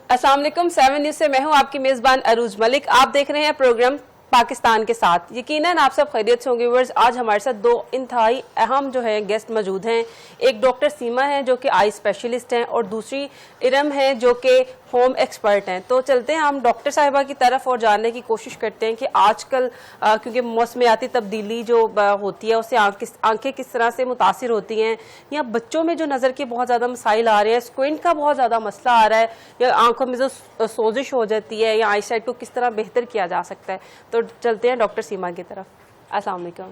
अस्सलाम वालेकुम 7 न्यूज़ से मैं हूं आपकी मेज़बान अरूज मलिक। आप देख रहे हैं प्रोग्राम पाकिस्तान के साथ। यकीनन आप सब खैरियत से होंगे व्यूअर्स। आज हमारे साथ दो इंतहाई अहम जो है गेस्ट मौजूद हैं। एक डॉक्टर सीमा है जो कि आई स्पेशलिस्ट हैं और दूसरी इरम है जो कि होम एक्सपर्ट हैं। तो चलते हैं हम डॉक्टर साहिबा की तरफ और जानने की कोशिश करते हैं कि आजकल क्योंकि मौसमियाती तब्दीली जो होती है उससे आंखें किस तरह से मुतासिर होती हैं, या बच्चों में जो नज़र के बहुत ज़्यादा मसाइल आ रहे हैं, स्क्विंट का बहुत ज़्यादा मसला आ रहा है, या आंखों में जो सोजिश हो जाती है, या आई साइट को किस तरह बेहतर किया जा सकता है। तो चलते हैं डॉक्टर सीमा की तरफ। अस्सलाम वालेकुम,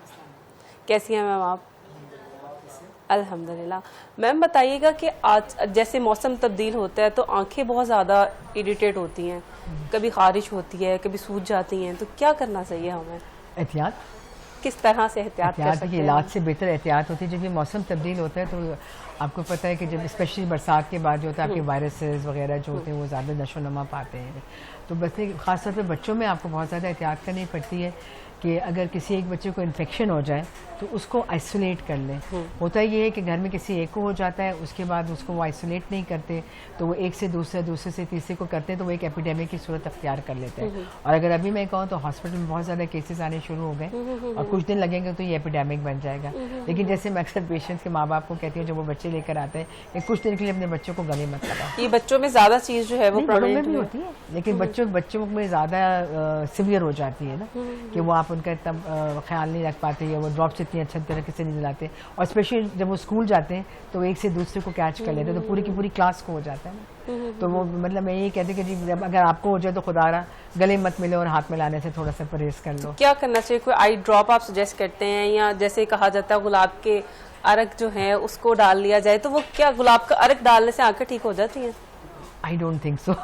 कैसी हैं मैम आप? अल्हम्दुलिल्लाह। मैम बताइएगा कि आज जैसे मौसम तब्दील होता है तो आंखें बहुत ज़्यादा इरिटेट होती हैं, कभी खारिश होती है, कभी सूज जाती हैं, तो क्या करना चाहिए हमें? एहतियात किस तरह से एहतियात कर सकते हैं? इलाज से बेहतर एहतियात होती है। जब ये मौसम तब्दील होता है तो आपको पता है कि जब स्पेशली बरसात के बाद जो होता है आपके वायरसेस वगैरह जो होते हैं वो ज़्यादा नशो नमा पाते हैं। तो बच्चे ख़ासतौर पे बच्चों में आपको बहुत ज़्यादा एहतियात करनी पड़ती है कि अगर किसी एक बच्चे को इन्फेक्शन हो जाए तो उसको आइसोलेट कर लें। होता ये है कि घर में किसी एक को हो जाता है, उसके बाद उसको वो आइसोलेट नहीं करते, तो वो एक से दूसरे, दूसरे से तीसरे को करते हैं, तो वो एक एपिडेमिक की सूरत अख्तियार कर लेते हैं। और अगर अभी मैं कहूँ तो हॉस्पिटल में बहुत ज़्यादा केसेस आने शुरू हो गए और कुछ दिन लगेंगे तो ये एपिडेमिक बन जाएगा। लेकिन जैसे मैं अक्सर पेशेंट्स के माँ बाप को कहती हूँ जब वो बच्चे लेकर आते हैं कि कुछ दिन के लिए अपने बच्चों को गले मत लगाओ। ये बच्चों में ज़्यादा चीज़ जो है वो बड़ों में भी होती है, लेकिन बच्चों में ज़्यादा सिवियर हो जाती है ना, कि वो आप उनका इतना ख्याल नहीं रख पाते, या वो ड्रॉप्स इतनी अच्छी तरीके से नहीं दिलाते, और स्पेशली जब वो स्कूल जाते हैं तो एक से दूसरे को कैच कर लेते हैं, तो पूरी की पूरी क्लास को हो जाता है ना। तो वो मतलब मैं यही कहती कि जी अगर आपको हो जाए तो खुदारा गले मत मिले और हाथ मिलाने से थोड़ा सा परहेज कर लो। क्या करना चाहिए? कोई आई ड्रॉप आप सजेस्ट करते हैं, या जैसे कहा जाता है गुलाब के अर्क जो है उसको डाल लिया जाए, तो वो क्या गुलाब का अर्क डालने से आंखें ठीक हो जाती हैं? I don't think so.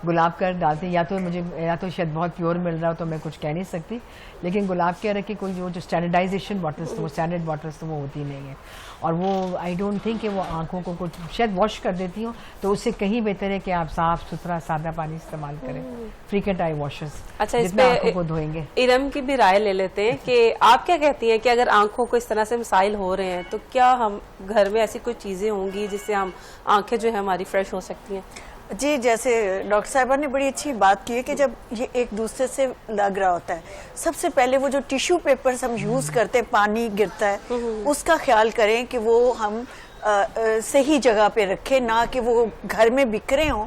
गुलाब का अर्क डालते हैं, या तो शायद बहुत प्योर मिल रहा हो तो मैं कुछ कह नहीं सकती, लेकिन गुलाब के अर्क की कोई जो स्टैंडर्डाइजेशन बॉटल्स तो वो स्टैंडर्ड बॉटल्स तो वो होती नहीं है, और वो आई डोंट थिंक कि वो आंखों को कुछ शायद वॉश कर देती हो, तो उससे कहीं बेहतर है कि आप साफ सुथरा सादा पानी इस्तेमाल करें, फ्रीक्वेंट आई वॉशेस। अच्छा, जितना आंखों को धोएंगे। इरम की भी राय ले लेते हैं कि आप क्या कहती हैं कि अगर आंखों को इस तरह से मसाइल हो रहे हैं तो क्या हम घर में ऐसी कोई चीजें होंगी जिससे हम आंखें जो है हमारी फ्रेश हो सकती हैं? जी, जैसे डॉक्टर साहिबा ने बड़ी अच्छी बात की है कि जब ये एक दूसरे से लग रहा होता है, सबसे पहले वो जो टिश्यू पेपर्स हम यूज़ करते हैं, पानी गिरता है, उसका ख्याल करें कि वो हम सही जगह पे रखें, ना कि वो घर में बिखरे हों।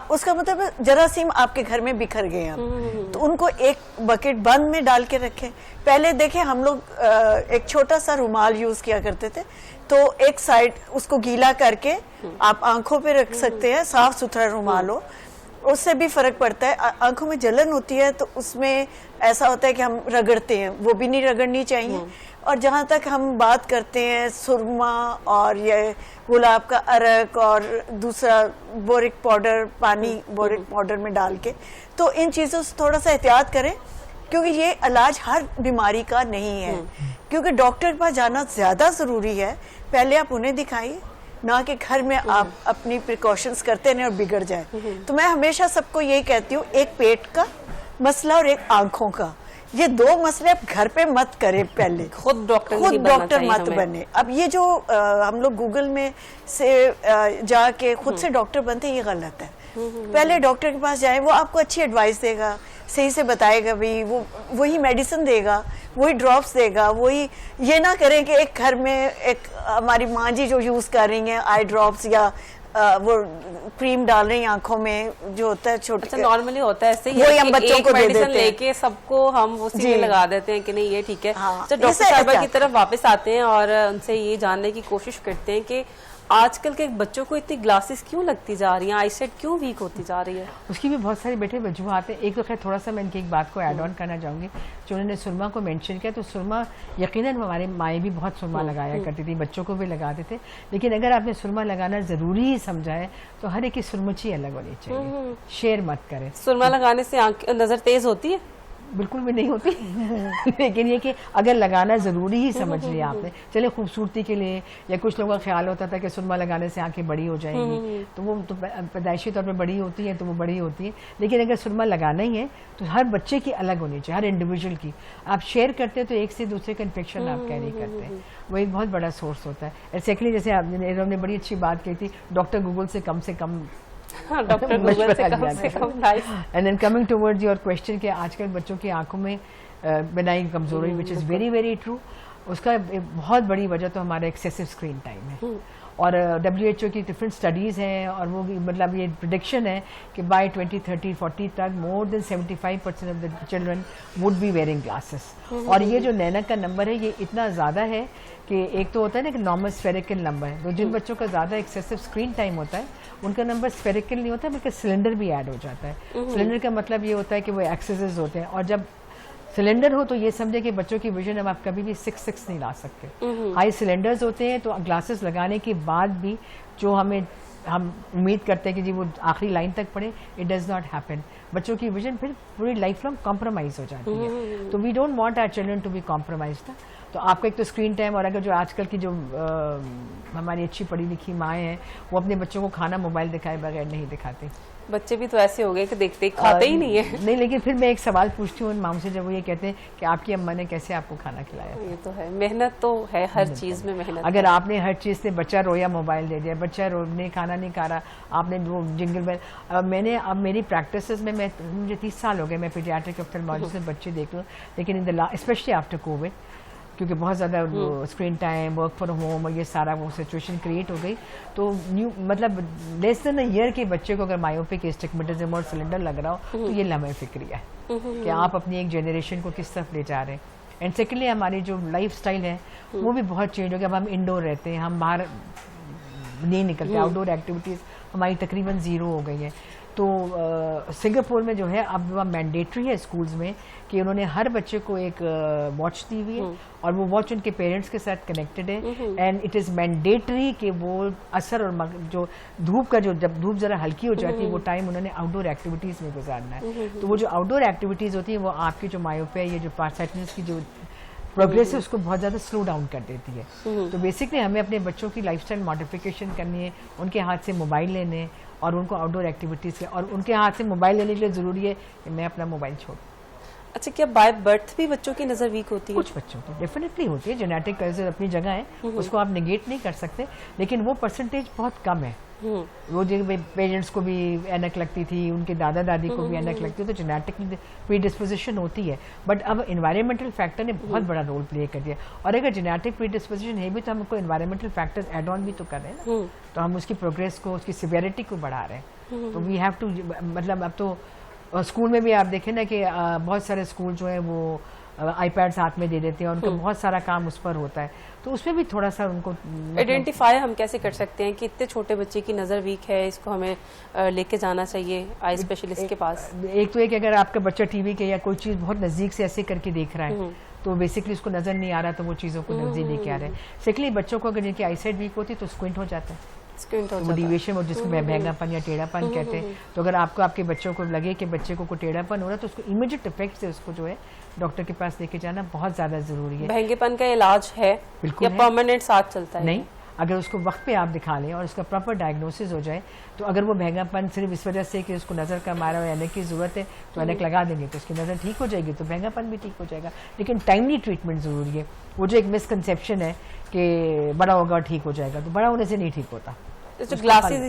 उसका मतलब जरासीम आपके घर में बिखर गए हैं तो उनको एक बकेट बंद में डाल के रखें। पहले देखें हम लोग एक छोटा सा रुमाल यूज़ किया करते थे, तो एक साइड उसको गीला करके आप आंखों पे रख सकते हैं, साफ सुथरा रुमाल हो, उससे भी फर्क पड़ता है। आंखों में जलन होती है तो उसमें ऐसा होता है कि हम रगड़ते हैं, वो भी नहीं रगड़नी चाहिए। और जहाँ तक हम बात करते हैं सुरमा और ये गुलाब का अर्क और दूसरा बोरिक पाउडर, पानी बोरिक पाउडर में डाल के, तो इन चीज़ों से थोड़ा सा एहतियात करें, क्योंकि ये इलाज हर बीमारी का नहीं है। क्योंकि डॉक्टर के पास जाना ज़्यादा ज़रूरी है, पहले आप उन्हें दिखाइए, ना कि घर में आप अपनी प्रिकॉशंस करते रहें और बिगड़ जाए। तो मैं हमेशा सबको यही कहती हूँ, एक पेट का मसला और एक आंखों का, ये दो मसले आप घर पे मत करें, पहले खुद डॉक्टर मत बने। अब ये जो हम लोग गूगल में से जाके खुद से डॉक्टर बनते हैं, ये गलत है। पहले डॉक्टर के पास जाए, वो आपको अच्छी एडवाइस देगा, सही से बताएगा, भी वो वही मेडिसिन देगा, वही ड्रॉप्स देगा, वही। ये ना करें कि एक घर में एक हमारी माँ जी जो यूज़ कर रही हैं आई ड्रॉप्स या वो क्रीम डाल रही हैं आंखों में, जो होता है छोटे। अच्छा, नॉर्मली होता है ऐसे ही, वही हम बच्चों को दे देते हैं, लेके सबको हम उसी में लगा देते हैं कि नहीं ये ठीक है। हाँ, तो डॉक्टर साहिबा की तरफ वापस आते हैं और उनसे ये जानने की कोशिश करते हैं कि आजकल के बच्चों को इतनी ग्लासेस क्यों लगती जा रही हैं, आईसाइट क्यों वीक होती जा रही है? उसकी भी बहुत सारी बेटे वजूहात हैं। एक तो खैर थोड़ा सा मैं इनकी एक बात को ऐड ऑन करना चाहूँगी, जो उन्होंने सुरमा को मेंशन किया, तो सुरमा यकीनन हमारे माएँ भी बहुत सुरमा लगाया करती थी, बच्चों को भी लगाते थे, लेकिन अगर आपने सुरमा लगाना ज़रूरी ही समझा है तो हर एक की सुरमुची अलग होनी चाहिए, शेयर मत करें। सुरमा लगाने से नज़र तेज़ होती है? बिल्कुल भी नहीं होती लेकिन ये कि अगर लगाना ज़रूरी ही समझ लिया आपने, चले खूबसूरती के लिए, या कुछ लोगों का ख्याल होता था कि सुरमा लगाने से आंखें बड़ी हो जाएंगी, तो वो तो पैदाइशी तौर पे बड़ी होती है, तो वो बड़ी होती है, लेकिन अगर सुरमा लगाना ही है तो हर बच्चे की अलग होनी चाहिए, हर इंडिविजुअल की। आप शेयर करते हैं तो एक से दूसरे का इन्फेक्शन आप कैरी करते हैं, वो एक बहुत बड़ा सोर्स होता है। सेकेंडली, जैसे आपने बड़ी अच्छी बात कही थी, डॉक्टर गूगल से कम हाँ, डॉक्टर गूगल से come nice. And then coming towards your question कि आजकल बच्चों की आंखों में बिनाई कमजोरी, which is very very true. उसका एक बहुत बड़ी वजह तो हमारा एक्सेसिव स्क्रीन टाइम है। और WHO की डिफरेंट स्टडीज़ हैं और वो मतलब ये प्रिडिक्शन है कि बाय 2030-40 तक more than 75% of the children would be wearing glasses. और ये जो नैनक का नंबर है ये इतना ज़्यादा है कि एक तो होता है ना कि नॉर्मल स्फेरिकल नंबर है, तो जिन बच्चों का ज़्यादा एक्सेसिव स्क्रीन टाइम होता है उनका नंबर स्फेरिकल नहीं होता बल्कि सिलेंडर भी ऐड हो जाता है। सिलेंडर का मतलब ये होता है कि वो एक्सेसेस होते हैं, और जब सिलेंडर हो तो ये समझे कि बच्चों की विजन अब आप कभी भी 6 नहीं ला सकते। हाई सिलेंडर्स होते हैं तो ग्लासेस लगाने के बाद भी जो हम उम्मीद करते हैं कि जी वो आखिरी लाइन तक पढ़े, इट डज नॉट हैपन। बच्चों की विजन फिर पूरी लाइफ लॉन्ग कॉम्प्रोमाइज हो जाती है। तो we don't want our children to be compromise. तो आपका एक तो स्क्रीन टाइम, और अगर जो आजकल की जो हमारी अच्छी पढ़ी लिखी माएँ हैं वो अपने बच्चों को खाना मोबाइल दिखाए बगैर नहीं दिखाते। बच्चे भी तो ऐसे हो गए कि देखते ही खाते ही नहीं है। नहीं, लेकिन फिर मैं एक सवाल पूछती हूँ उन मामों से जब वो ये कहते हैं कि आपकी अम्मा ने कैसे आपको खाना खिलाया। ये तो है, मेहनत तो है, हर चीज में मेहनत। अगर आपने हर चीज से बच्चा रोया मोबाइल दे दिया, बच्चा रोने खाना नहीं खा रहा, आपने वो जिंगल बेल। अब मेरी प्रैक्टिसेस में मुझे 30 साल हो गए, मैं पीडियाट्रिक ऑफ्थल्मोलॉजिस्ट में बच्चे देख लूँ, लेकिन in the specially after Covid, क्योंकि बहुत ज़्यादा screen time, work from home और ये सारा वो सिचुएशन क्रिएट हो गई, तो मतलब लेस देन अ ईयर के बच्चे को अगर मायोपिक एस्टिग्मेटिज्म और सिलेंडर लग रहा हो तो ये लम्हे फिक्रिया है कि आप अपनी एक जनरेशन को किस तरफ ले जा रहे हैं। एंड सेकेंडली हमारी जो लाइफ स्टाइल है वो भी बहुत चेंज हो गया। अब हम इंडोर रहते हैं, हम बाहर नहीं निकलते, आउटडोर एक्टिविटीज़ हमारी तकरीबन ज़ीरो हो गई हैं। तो सिंगापुर में जो है अब वह मैंडेटरी है स्कूल्स में कि उन्होंने हर बच्चे को एक वॉच दी हुई है और वो वॉच उनके पेरेंट्स के साथ कनेक्टेड है। एंड इट इज़ मैंडेटरी कि वो असर और जो धूप का जब धूप ज़रा हल्की हो जाती है वो टाइम उन्होंने आउटडोर एक्टिविटीज़ में गुजारना है। तो वो जो आउटडोर एक्टिविटीज़ होती है वो आपकी जो मायोपिया, ये जो पार्साइटिस की जो प्रोग्रेस है उसको बहुत ज़्यादा स्लो डाउन कर देती है। तो बेसिकली हमें अपने बच्चों की लाइफस्टाइल मॉडिफिकेशन करनी है, उनके हाथ से मोबाइल लेने और उनको आउटडोर एक्टिविटीज़ और उनके हाथ से मोबाइल लेने के लिए ज़रूरी है कि मैं अपना मोबाइल छोड़। अच्छा, क्या बाय बर्थ भी बच्चों की नज़र वीक होती है? कुछ बच्चों की डेफिनेटली होती है, जेनेटिक कल्चर अपनी जगह है, उसको आप नेगेट नहीं कर सकते, लेकिन वो परसेंटेज बहुत कम है। वो जो पेरेंट्स को भी ऐनक लगती थी, उनके दादा दादी को भी ऐनक लगती है, तो जेनेटिक प्रीडिस्पोजिशन होती है। बट अब एनवायरमेंटल फैक्टर ने बहुत बड़ा रोल प्ले कर दिया, और अगर जेनेटिक प्रीडिस्पोजिशन है भी तो हमको एनवायरमेंटल फैक्टर्स एड ऑन भी तो कर रहे हैं ना, तो हम उसकी प्रोग्रेस को, उसकी सिवियरिटी को बढ़ा रहे हैं। तो वी हैव टू, मतलब अब तो स्कूल में भी आप देखें ना कि बहुत सारे स्कूल जो है वो आईपैड्स हाथ में दे देते हैं और उनका बहुत सारा काम उस पर होता है, तो उसमें भी थोड़ा सा उनको आइडेंटिफाई हम कैसे कर सकते हैं कि इतने छोटे बच्चे की नज़र वीक है, इसको हमें लेके जाना चाहिए आई स्पेशलिस्ट के पास? एक तो एक अगर आपका बच्चा टीवी के या कोई चीज़ बहुत नज़दीक से ऐसे करके देख रहा है तो बेसिकली उसको नज़र नहीं आ रहा, तो वो चीज़ों को नज़दीक लेके आ रहे हैं। सेकेंडली बच्चों को अगर जिनकी आईसाइट वीक होती है तो स्क्विंट हो जाता है, डिविएशन और जिसको भैंगापन या टेढ़ापन कहते हैं। तो अगर आपको आपके बच्चों को लगे कि बच्चे को कोई टेढ़ापन हो रहा है तो उसको इमीडिएट इफेक्ट से उसको जो है डॉक्टर के पास लेके जाना बहुत ज्यादा जरूरी है। भैंगेपन का इलाज है या परमानेंट साथ चलता है? नहीं, अगर उसको वक्त पे आप दिखा लें और उसका प्रॉपर डायग्नोसिस हो जाए, तो अगर वो भैंगापन सिर्फ इस वजह से कि उसको नज़र कम आ रहा है, ऐनक की ज़रूरत है तो ऐनक लगा देंगे तो उसकी नज़र ठीक हो जाएगी, तो भैंगापन भी ठीक हो जाएगा। लेकिन टाइमली ट्रीटमेंट ज़रूरी है। वो जो एक मिसकंसेप्शन है कि बड़ा होगा ठीक हो जाएगा, तो बड़ा होने से नहीं ठीक होता। तो ग्लासेस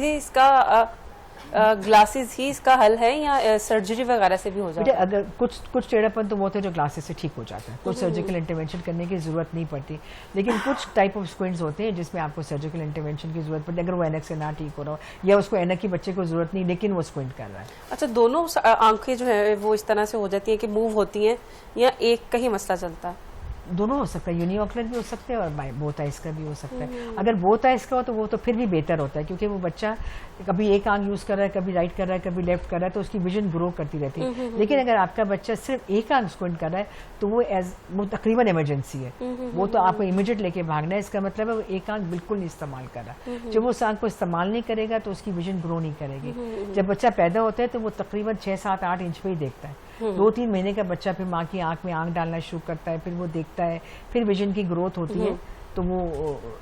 ही इसका हल है या सर्जरी वगैरह से भी हो जाता है? अगर कुछ टेढ़ापन तो वो होते हैं जो ग्लासेस से ठीक हो जाता है, कुछ सर्जिकल इंटरवेंशन करने की जरूरत नहीं पड़ती, लेकिन कुछ टाइप ऑफ स्क्विंट्स होते हैं जिसमें आपको सर्जिकल इंटरवेंशन की जरूरत पड़ती है, अगर वो ऐनक से ना ठीक हो रहा हो या उसको ऐनक की बच्चे को जरूरत नहीं लेकिन वो स्क्विंट कर रहा है। अच्छा, दोनों आंखें जो है वो इस तरह से हो जाती है कि मूव होती हैं या एक का ही मसला चलता है? दोनों हो सकता है, यूनिओकुलर भी हो सकते हैं और बोथ आइज का भी हो सकता है। अगर बोथ आइज का हो तो वो तो फिर भी बेहतर होता है, क्योंकि वो बच्चा कभी एक आंख यूज कर रहा है, कभी राइट कर रहा है, कभी लेफ्ट कर रहा है, तो उसकी विजन ग्रो करती रहती है। लेकिन अगर आपका बच्चा सिर्फ एक आंख स्क्विंट कर रहा है तो वो तकरीबन इमरजेंसी है, वो तो आपको इमीडिएट लेके भागना है। इसका मतलब है वो एक आंख बिल्कुल नहीं इस्तेमाल कर रहा। जब वो उस आंख को इस्तेमाल नहीं करेगा तो उसकी विजन ग्रो नहीं करेगी। जब बच्चा पैदा होता है तो वो तकरीबन 6, 7, 8 इंच पे ही देखता है। 2-3 महीने का बच्चा फिर माँ की आंख में आंख डालना शुरू करता है, फिर वो देखता है, फिर विजन की ग्रोथ होती है, तो वो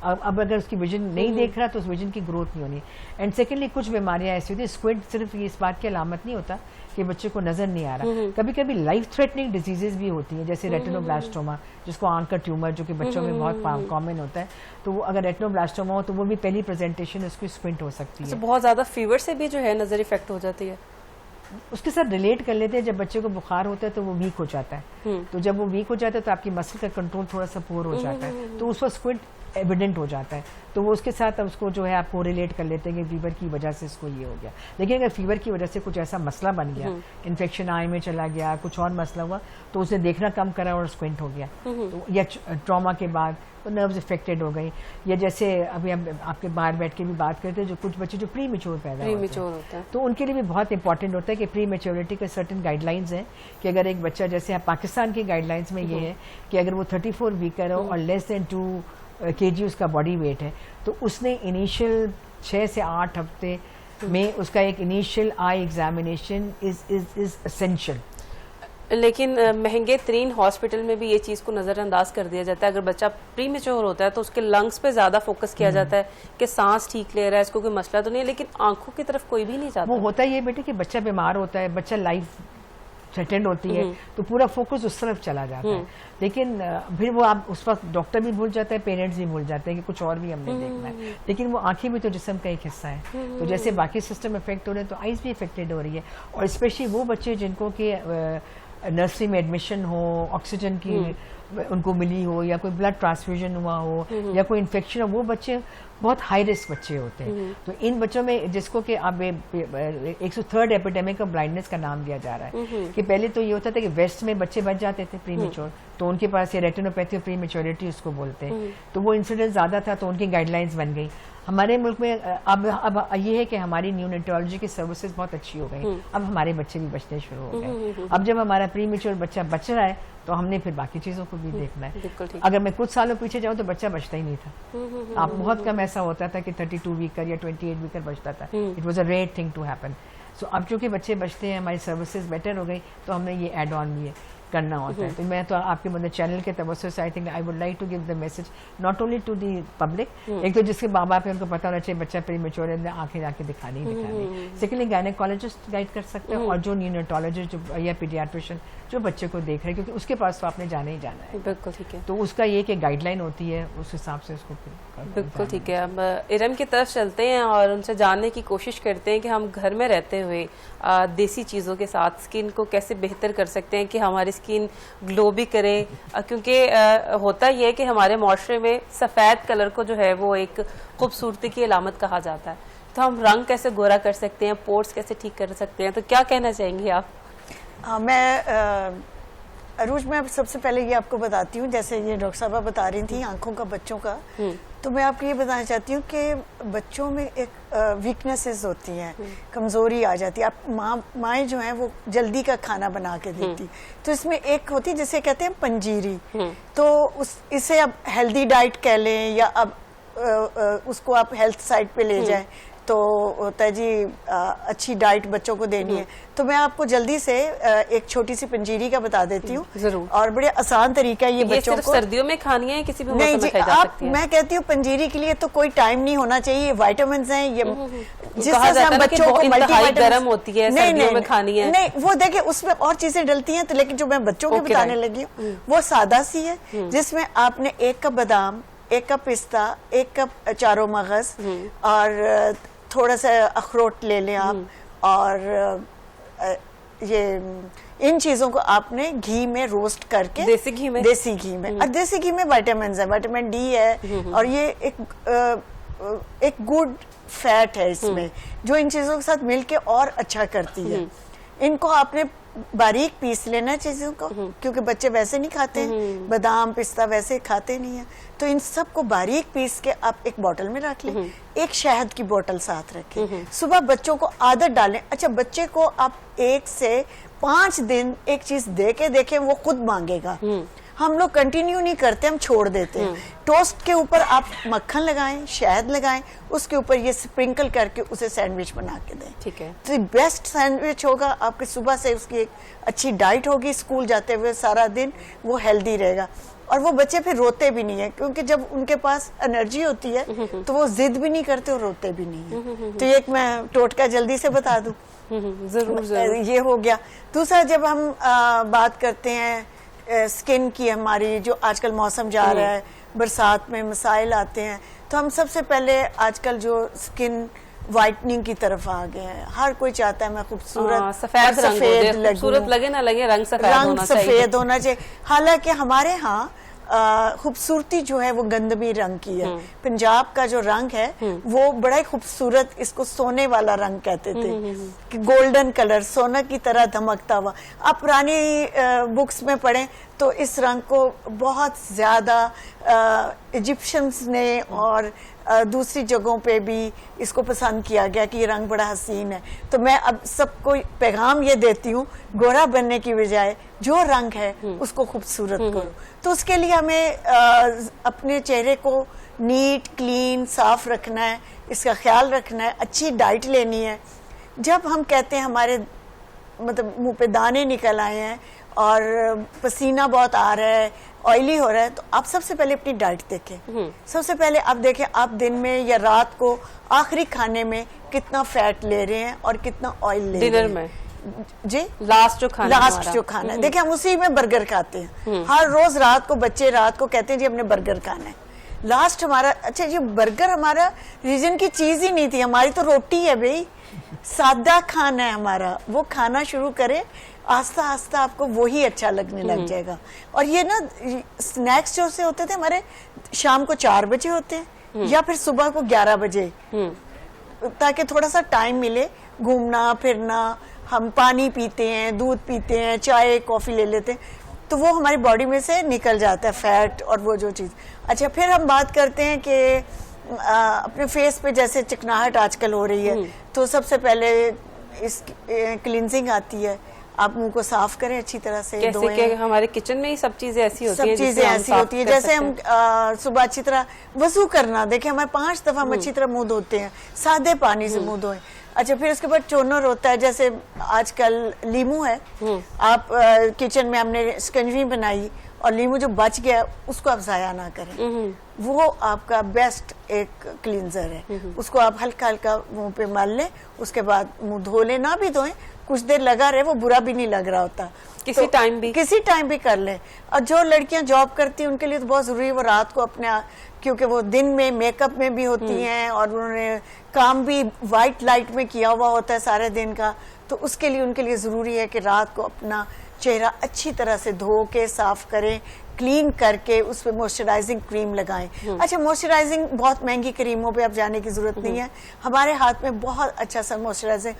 अब अगर उसकी विजन नहीं देख रहा तो उस विजन की ग्रोथ नहीं होनी। एंड सेकेंडली कुछ बीमारियां ऐसी होती है, स्क्विंट सिर्फ इस बात की अलामत नहीं होता कि बच्चे को नजर नहीं आ रहा, कभी कभी लाइफ थ्रेटनिंग डिजीजेज भी होती हैं, जैसे रेटिनोब्लास्टोमा जिसको आंख का ट्यूमर जो कि बच्चों में बहुत कॉमन होता है, तो वो अगर रेटिनोब्लास्टोमा हो तो वो भी पहली प्रेजेंटेशन उसकी स्क्विंट हो सकती है। बहुत ज्यादा फीवर से भी जो है नजर इफेक्ट हो जाती है, उसके साथ रिलेट कर लेते हैं। जब बच्चे को बुखार होता है तो वो वीक हो जाता है, तो जब वो वीक हो जाता है तो आपकी मसल का कंट्रोल थोड़ा सा पुअर हो जाता है, तो उस पर स्क्विंट एविडेंट हो जाता है, तो वो उसके साथ उसको जो है आपको रिलेट कर लेते हैं कि फीवर की वजह से इसको ये हो गया। लेकिन अगर फीवर की वजह से कुछ ऐसा मसला बन गया, इन्फेक्शन आई में चला गया, कुछ और मसला हुआ, तो उसे देखना कम करा और स्क्विंट हो गया, तो या ट्रॉमा के बाद तो नर्व्स इफेक्टेड हो गई, या जैसे अभी हम आपके बाहर बैठ के भी बात करते हैं, जो कुछ बच्चे जो प्री मेच्योर पैदा होते हैं, तो उनके लिए भी बहुत इंपॉर्टेंट होता है कि प्री मेच्योरिटी के सर्टेन गाइडलाइंस हैं कि अगर एक बच्चा, जैसे पाकिस्तान की गाइडलाइंस में ये है कि अगर वो 34 वीकर हो और लेस देन 2 kg उसका बॉडी वेट है, तो उसने इनिशियल 6 से 8 हफ्ते में उसका एक initial eye examination is essential. लेकिन महंगे तरीन हॉस्पिटल में भी ये चीज को नजरअंदाज कर दिया जाता है। अगर बच्चा प्री मेच्योर होता है तो उसके लंग्स पे ज्यादा फोकस किया जाता है कि सांस ठीक ले रहा है, इसको कोई मसला तो नहीं है, लेकिन आंखों की तरफ कोई भी नहीं जाता। वो होता है ये बेटे कि बच्चा बीमार होता है, बच्चा लाइफ थ्रेटेंड होती है, तो पूरा फोकस उस तरफ चला जाता है। लेकिन फिर वो आप उस वक्त डॉक्टर भी भूल जाता है, पेरेंट्स भी भूल जाते हैं कि कुछ और भी हमने देखना है, लेकिन वो आंखें भी तो जिस्म का एक हिस्सा है, तो जैसे बाकी सिस्टम इफेक्ट हो रहे हैं तो आईज भी इफेक्टेड हो रही है। और स्पेशली वो बच्चे जिनको कि नर्सरी में एडमिशन हो, ऑक्सीजन की उनको मिली हो, या कोई ब्लड ट्रांसफ्यूजन हुआ हो, या कोई इन्फेक्शन हो, वो बच्चे बहुत हाई रिस्क बच्चे होते हैं। तो इन बच्चों में जिसको कि अब 103rd एपिडेमिक ऑफ ब्लाइंडनेस का नाम दिया जा रहा है, कि पहले तो ये होता था कि वेस्ट में बच्चे बच जाते थे प्री मेच्योर, तो उनके पास ये रेटिनोपैथी प्री मेच्योरिटी उसको बोलते हैं, तो वो इंसिडेंस ज्यादा था, तो उनकी गाइडलाइंस बन गई। हमारे मुल्क में अब ये है कि हमारी न्यूनेटोलॉजी की सर्विसेज बहुत अच्छी हो गई, अब हमारे बच्चे भी बचने शुरू हो गए। अब जब हमारा प्री मेच्योर बच्चा बच रहा है तो हमने फिर बाकी चीजों को भी देखना है। अगर मैं कुछ सालों पीछे जाऊं तो बच्चा बचता ही नहीं था, आप बहुत कम ऐसा होता था कि 32 वीकर या 28 वीकर बचता था, it was a rare thing to happen. So अब चूंकि बच्चे बचते हैं, हमारी सर्विसेज बेटर हो गई, तो हमने ये एड ऑन भी करना होता है। तो मैं तो आपके मतलब चैनल के तवज्जो से I think I would like to give the message not only to the public, एक तो जिसके माँ बाप है उनको पता होना चाहिए बच्चा प्री मेच्योर है, आंखें जाके दिखानी ही दिखानी। सेकेंडली गायनेकोलॉजिस्ट गाइड कर सकते हैं, और जो न्यूनेटोलॉजिस्ट या पीडियाट्रिशियन जो बच्चे को देख रहे हैं, क्योंकि उसके पास तो आपने जाना ही जाना है। बिल्कुल ठीक है, तो उसका ये कि गाइडलाइन होती है, उस हिसाब से उसको बिल्कुल ठीक है। अब इरम की तरफ चलते हैं और उनसे जानने की कोशिश करते हैं कि हम घर में रहते हुए देसी चीज़ों के साथ स्किन को कैसे बेहतर कर सकते हैं कि हमारी स्किन ग्लो भी करे, क्योंकि होता ये है कि हमारे माशरे में सफ़ेद कलर को जो है वो एक खूबसूरती की अलामत कहा जाता है, तो हम रंग कैसे गोरा कर सकते हैं, पोर्स कैसे ठीक कर सकते हैं, तो क्या कहना चाहेंगे आप? अरूज, मैं सबसे पहले ये आपको बताती हूँ, जैसे ये डॉक्टर साहबा बता रही थी आंखों का बच्चों का, तो मैं आपको ये बताना चाहती हूँ कि बच्चों में एक वीकनेसेस होती हैं, कमजोरी आ जाती है। आप माएँ जो हैं वो जल्दी का खाना बना के देती, तो इसमें एक होती है जिसे कहते हैं पंजीरी, तो इसे अब हेल्दी डाइट कह लें, या अब उसको आप हेल्थ साइड पे ले जाएं, तो होता है जी अच्छी डाइट बच्चों को देनी है। तो मैं आपको जल्दी से एक छोटी सी पंजीरी का बता देती हूँ, जरूर, और बड़े आसान तरीका ये बच्चों को। सर्दियों में खानी है, किसी भी मौसम नहीं में जी, खाई जा सकती है। मैं कहती हूँ पंजीरी के लिए तो कोई टाइम नहीं होना चाहिए, विटामिन हैं ये, जिस तरह से हम बच्चों को मल्टीविटामिन गर्म होती है, सर्दियों में खानी है। नहीं, वो देखिए उसमें और चीजें डलती हैं, तो लेकिन जो मैं बच्चों को बताने लगी हूँ वो सादा सी है, जिसमें आपने 1 कप बादाम, 1 कप पिस्ता, 1 कप चारों मगज, और थोड़ा सा अखरोट ले लें आप, और ये इन चीजों को आपने घी में रोस्ट करके, देसी घी में और देसी घी में विटामिन है, विटामिन डी है, और ये एक गुड फैट है इसमें, जो इन चीजों के साथ मिलके और अच्छा करती है। इनको आपने बारीक पीस लेना है चीजों को, क्योंकि बच्चे वैसे नहीं खाते हैं, बादाम पिस्ता वैसे खाते नहीं है, तो इन सबको बारीक पीस के आप एक बोतल में रख लें, एक शहद की बोतल साथ रखें, सुबह बच्चों को आदत डालें। अच्छा, बच्चे को आप 1 से 5 दिन एक चीज दे के देखें, वो खुद मांगेगा। हम लोग कंटिन्यू नहीं करते, हम छोड़ देते हैं। टोस्ट के ऊपर आप मक्खन लगाएं, शहद लगाएं, उसके ऊपर ये स्प्रिंकल करके उसे सैंडविच बना के दें, ठीक है, तो बेस्ट सैंडविच होगा आपके। सुबह से उसकी एक अच्छी डाइट होगी, स्कूल जाते हुए सारा दिन वो हेल्दी रहेगा। और वो बच्चे फिर रोते भी नहीं है, क्योंकि जब उनके पास एनर्जी होती है तो वो जिद भी नहीं करते और रोते भी नहीं है। तो ये एक मैं टोटका जल्दी से बता दूं। जरूर जरूर। ये हो गया। दूसरा, जब हम बात करते हैं स्किन की, हमारी जो आजकल मौसम जा रहा है, बरसात में मसाइल आते हैं, तो हम सबसे पहले आजकल जो स्किन वाइटनिंग की तरफ आ गए हैं। हर कोई चाहता है मैं खूबसूरत सफेद रंग हो, खूबसूरत लगे ना लगे, रंग सफेद होना चाहिए। हालांकि हमारे यहाँ खूबसूरती जो है वो गंदमी रंग की है। पंजाब का जो रंग है वो बड़ा ही खूबसूरत, इसको सोने वाला रंग कहते थे, कि गोल्डन कलर, सोना की तरह धमकता हुआ। आप पुरानी बुक्स में पढ़ें तो इस रंग को बहुत ज्यादा इजिप्शियंस ने और दूसरी जगहों पे भी इसको पसंद किया गया कि ये रंग बड़ा हसीन है। तो मैं अब सबको पैगाम ये देती हूँ, गोरा बनने की बजाय जो रंग है उसको खूबसूरत करो। तो उसके लिए हमें अपने चेहरे को नीट, क्लीन, साफ रखना है, इसका ख्याल रखना है, अच्छी डाइट लेनी है। जब हम कहते हैं हमारे मतलब मुंह पे दाने निकल आए हैं और पसीना बहुत आ रहा है, ऑयली हो रहा है, तो आप सबसे पहले अपनी डाइट देखें। सबसे पहले आप देखें आप दिन में या रात को आखिरी खाने में कितना फैट ले रहे हैं और कितना ऑयल ले रहे हैं। डिनर में जी, लास्ट जो खाना है देखिए, हम उसी में बर्गर खाते हैं। हर रोज रात को बच्चे रात को कहते हैं जी हमने बर्गर खाना है। लास्ट हमारा, अच्छा ये बर्गर हमारा रीजन की चीज ही नहीं थी, हमारी तो रोटी है भाई, सादा खाना है हमारा। वो खाना शुरू करें, आस्ता आस्ता आपको वही अच्छा लगने लग जाएगा। और ये ना स्नैक्स जो से होते थे हमारे, शाम को 4 बजे होते हैं या फिर सुबह को 11 बजे, ताकि थोड़ा सा टाइम मिले घूमना फिरना। हम पानी पीते हैं, दूध पीते हैं, चाय कॉफी ले लेते हैं, तो वो हमारी बॉडी में से निकल जाता है फैट और वो जो चीज। अच्छा, फिर हम बात करते हैं कि अपने फेस पे जैसे चिकनाहट आजकल हो रही है, तो सबसे पहले इस क्लींजिंग आती है। आप मुंह को साफ करें अच्छी तरह से, कैसे कि हमारे किचन में ही सब चीजें ऐसी होती हैं, सब चीजें ऐसी होती है। जैसे हम सुबह अच्छी तरह वजू करना, देखिए हमारे 5 दफा हम अच्छी तरह मुंह धोते हैं, सादे पानी से मुंह धोएं। अच्छा, फिर उसके बाद टोनर होता है, जैसे आजकल लीमू है, आप किचन में हमने स्कंजवी बनाई और लीमू जो बच गया उसको आप जाया ना करें, वो आपका बेस्ट एक क्लींजर है। उसको आप हल्का हल्का मुंह पे मल लें, उसके बाद मुंह धो लें, ना भी धोएं, कुछ देर लगा रहे, वो बुरा भी नहीं लग रहा होता, किसी टाइम भी कर लें। और जो लड़कियां जॉब करती हैं उनके लिए तो बहुत जरूरी है वो रात को अपने, क्योंकि वो दिन में मेकअप में भी होती हैं और उन्होंने काम भी वाइट लाइट में किया हुआ होता है सारे दिन का, तो उसके लिए उनके लिए जरूरी है कि रात को अपना चेहरा अच्छी तरह से धो के साफ करें, क्लीन करके उस पर मॉइस्चराइजिंग क्रीम लगाएं। अच्छा, मॉइस्चराइजिंग बहुत महंगी क्रीमों पे आप जाने की जरूरत नहीं है। हमारे हाथ में बहुत अच्छा सा मॉइस्चराइजिंग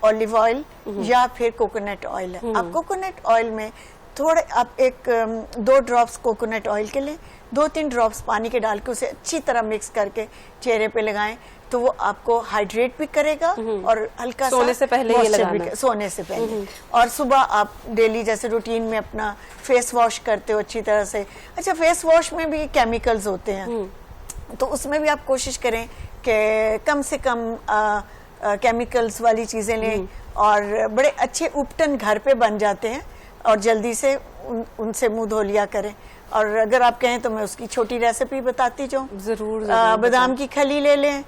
ऑलिव ऑयल या फिर कोकोनट ऑयल है। आप कोकोनट ऑयल में थोड़े, आप 1-2 ड्रॉप्स कोकोनट ऑयल के लें, 2-3 ड्रॉप्स पानी के डाल के उसे अच्छी तरह मिक्स करके चेहरे पे लगाएं, तो वो आपको हाइड्रेट भी करेगा और हल्का सोने से पहले ये लगाना, सोने से पहले। और सुबह आप डेली जैसे रूटीन में अपना फेस वॉश करते हो अच्छी तरह से। अच्छा, फेस वॉश में भी केमिकल्स होते हैं, तो उसमें भी आप कोशिश करें कि कम से कम केमिकल्स वाली चीजें लें। और बड़े अच्छे उपटन घर पे बन जाते हैं और जल्दी से उनसे मुंह धो लिया करें। और अगर आप कहें तो मैं उसकी छोटी रेसिपी बताती जाऊँ। जरूर। बादाम की खली ले लें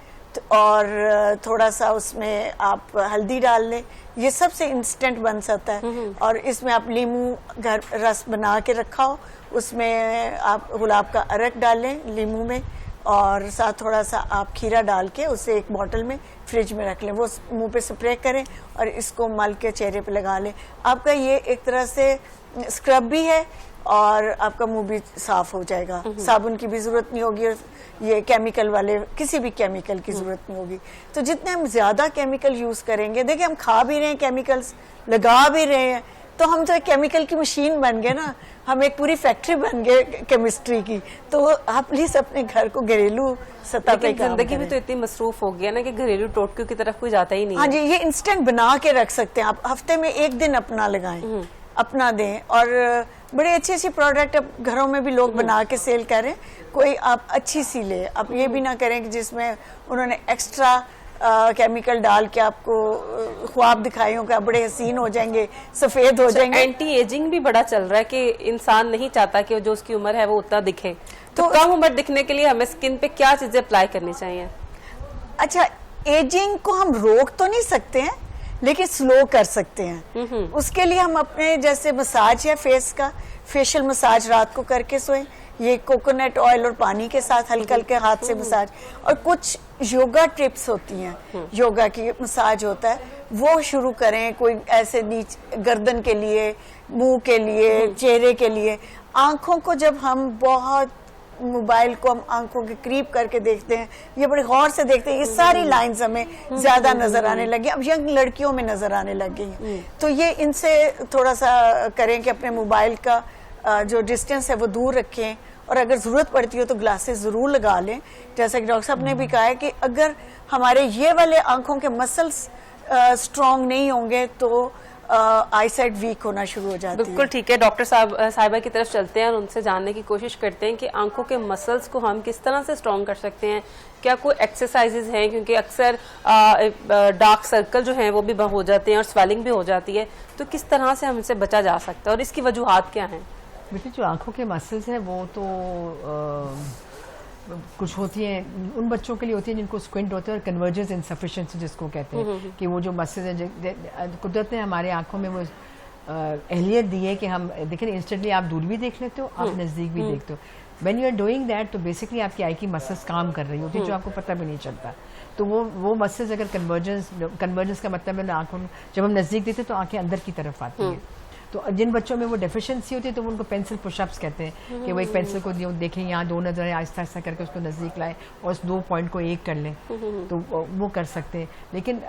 और थोड़ा सा उसमें आप हल्दी डाल लें, ये सबसे इंस्टेंट बन सकता है। और इसमें आप लीमू घर रस बना के रखा हो, उसमें आप गुलाब का अरक डाल लें लीमू में, और साथ थोड़ा सा आप खीरा डाल के उसे एक बोतल में फ्रिज में रख लें, वो मुंह पे स्प्रे करें और इसको मल के चेहरे पे लगा लें। आपका ये एक तरह से स्क्रब भी है और आपका मुंह भी साफ हो जाएगा, साबुन की भी जरूरत नहीं होगी और ये केमिकल वाले किसी भी केमिकल की जरूरत नहीं होगी। तो जितने हम ज्यादा केमिकल यूज करेंगे, देखिए हम खा भी रहे हैं केमिकल्स, लगा भी रहे हैं, तो हम तो एक केमिकल की मशीन बन गए ना, हम एक पूरी फैक्ट्री बन गए केमिस्ट्री की। तो आप प्लीज अपने घर को घरेलू सतह पे काम जिंदगी भी तो इतनी मसरूफ हो गया ना कि घरेलू टोटकों की तरफ कोई जाता ही नहीं। हाँ जी, ये इंस्टेंट बना के रख सकते हैं आप, हफ्ते में 1 दिन अपना लगाएं, अपना दें। और बड़े अच्छी अच्छी प्रोडक्ट अब घरों में भी लोग बना के सेल करें, कोई आप अच्छी सी ले। आप ये भी ना करें कि जिसमें उन्होंने एक्स्ट्रा केमिकल डाल के आपको ख्वाब दिखाए हों कि आप बड़े हसीन हो जाएंगे, सफेद हो जाएंगे। एंटी एजिंग भी बड़ा चल रहा है कि इंसान नहीं चाहता कि जो उसकी उम्र है वो उतना दिखे, तो कम उम्र दिखने के लिए हमें स्किन पे क्या चीजें अप्लाई करनी चाहिए? अच्छा, एजिंग को हम रोक तो नहीं सकते हैं, लेकिन स्लो कर सकते हैं। उसके लिए हम अपने जैसे मसाज है फेस का, फेशियल मसाज रात को करके सोएं, ये कोकोनट ऑयल और पानी के साथ हल्के हल्के हाथ से मसाज, और कुछ योगा टिप्स होती हैं, योगा की मसाज होता है, वो शुरू करें। कोई ऐसे नीचे गर्दन के लिए, मुंह के लिए, चेहरे के लिए। आंखों को जब हम बहुत मोबाइल को हम आंखों के करीब करके देखते हैं, ये बड़े गौर से देखते हैं, ये सारी लाइंस हमें ज्यादा नजर आने लगी, अब यंग लड़कियों में नजर आने लग गई। तो ये इनसे थोड़ा सा करें कि अपने मोबाइल का जो डिस्टेंस है वो दूर रखें, और अगर जरूरत पड़ती हो तो ग्लासेस जरूर लगा लें। जैसा कि डॉक्टर साहब ने भी कहा है कि अगर हमारे ये वाले आंखों के मसल्स स्ट्रॉन्ग नहीं होंगे तो आईसाइट वीक होना शुरू हो जाती है। बिल्कुल ठीक है। डॉक्टर साहिबा की तरफ चलते हैं और उनसे जानने की कोशिश करते हैं कि आंखों के मसल्स को हम किस तरह से स्ट्रॉन्ग कर सकते हैं। क्या कोई एक्सरसाइजेज हैं, क्योंकि अक्सर डार्क सर्कल जो हैं वो भी हो जाते हैं और स्वेलिंग भी हो जाती है, तो किस तरह से हमसे बचा जा सकता है और इसकी वजूहात क्या हैं? बेटे, जो आंखों के मसल्स हैं वो तो कुछ होती हैं, उन बच्चों के लिए होती है जिनको स्क्विंट होते हैं और कन्वर्जेंस इनसफिशिएंसी जिसको कहते हैं, कि वो जो मसल्स हैं, कुदरत ने हमारे आंखों में वो एहलियत दी है कि हम देखें, इंस्टेंटली आप दूर भी देख लेते हो, आप नज़दीक भी देखते हो। When you are doing that, तो बेसिकली आपकी आई की मसल्स काम कर रही होती है जो आपको पता भी नहीं चलता। तो वो मसल्स अगर कन्वर्जेंस का मतलब है आंखों में, जब हम नज़दीक देते हैं तो आंखें अंदर की तरफ आती हैं। तो जिन बच्चों में वो डेफिशिएंसी होती है तो वो उनको पेंसिल पुशअप्स कहते हैं, कि वो एक पेंसिल को देखें, यहाँ दो नजरें आहिस्ता आहिस्ता करके उसको नज़दीक लाएं और उस 2 पॉइंट को एक कर लें, तो वो कर सकते हैं। लेकिन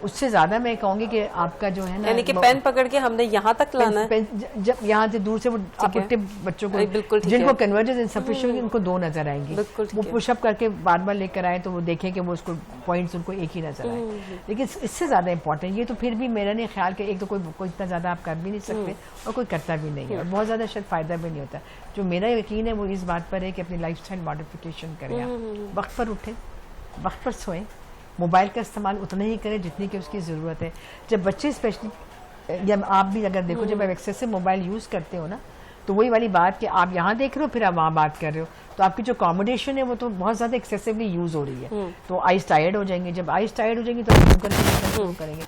उससे ज़्यादा मैं कहूँगी कि आपका जो है ना, यानी कि पेन पकड़ के हमने यहाँ तक लाना है, जब यहाँ से दूर से वो आपको टिप बच्चों को जिनको कन्वर्जेंस इनसफिशिएंट उनको 2 नजर आएंगी, वो पुशअप करके बार बार लेकर आए तो वो देखें कि वो उसको पॉइंट्स उनको एक ही नजर आए। लेकिन इससे ज़्यादा इंपॉर्टेंट ये तो फिर भी मेरा नहीं ख्याल कि एक तो कोई इतना ज़्यादा आप कर भी नहीं सकते और कोई करता भी नहीं है, और बहुत ज़्यादा शायद फ़ायदा भी नहीं होता। जो मेरा यकीन है वो इस बात पर है कि अपनी लाइफस्टाइल मॉडिफिकेशन करें, आप वक्त पर उठें, वक्त पर सोएं, मोबाइल का इस्तेमाल उतना ही करें जितनी कि उसकी ज़रूरत है। जब बच्चे स्पेशली, जब आप भी अगर देखो, जब आप एक्सेसिव मोबाइल यूज़ करते हो ना, तो वही वाली बात कि आप यहाँ देख रहे हो फिर आप वहाँ बात कर रहे हो, तो आपकी जो कॉमोडेशन है वो तो बहुत ज़्यादा एक्सेसिवली यूज़ हो रही है, तो आइज टायर्ड हो जाएंगे। जब आइज टायर्ड हो जाएंगी तो आप करके शुरू करेंगे,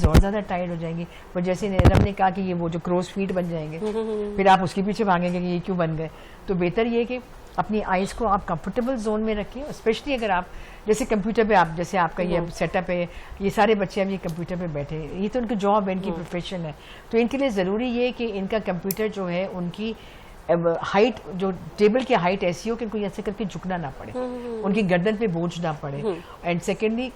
और ज़्यादा टायर्ड हो जाएंगी। और जैसे रब ने कहा कि ये वो जो क्रोज फीट बन जाएंगे, फिर आप उसके पीछे भागेंगे कि ये क्यों बन गए। तो बेहतर ये कि अपनी आइज़ को आप कंफर्टेबल जोन में रखें, स्पेशली अगर आप जैसे कंप्यूटर पे, आप जैसे आपका ये सेटअप है, ये सारे बच्चे अब ये कंप्यूटर पे बैठे हैं, ये तो उनकी जॉब है, इनकी प्रोफेशन है, तो इनके लिए ज़रूरी ये कि इनका कंप्यूटर जो है उनकी हाइट, जो टेबल की हाइट ऐसी हो कि उनको ऐसे करके झुकना ना पड़े, उनकी गर्दन पे बोझ ना पड़े। एंड सेकेंडली,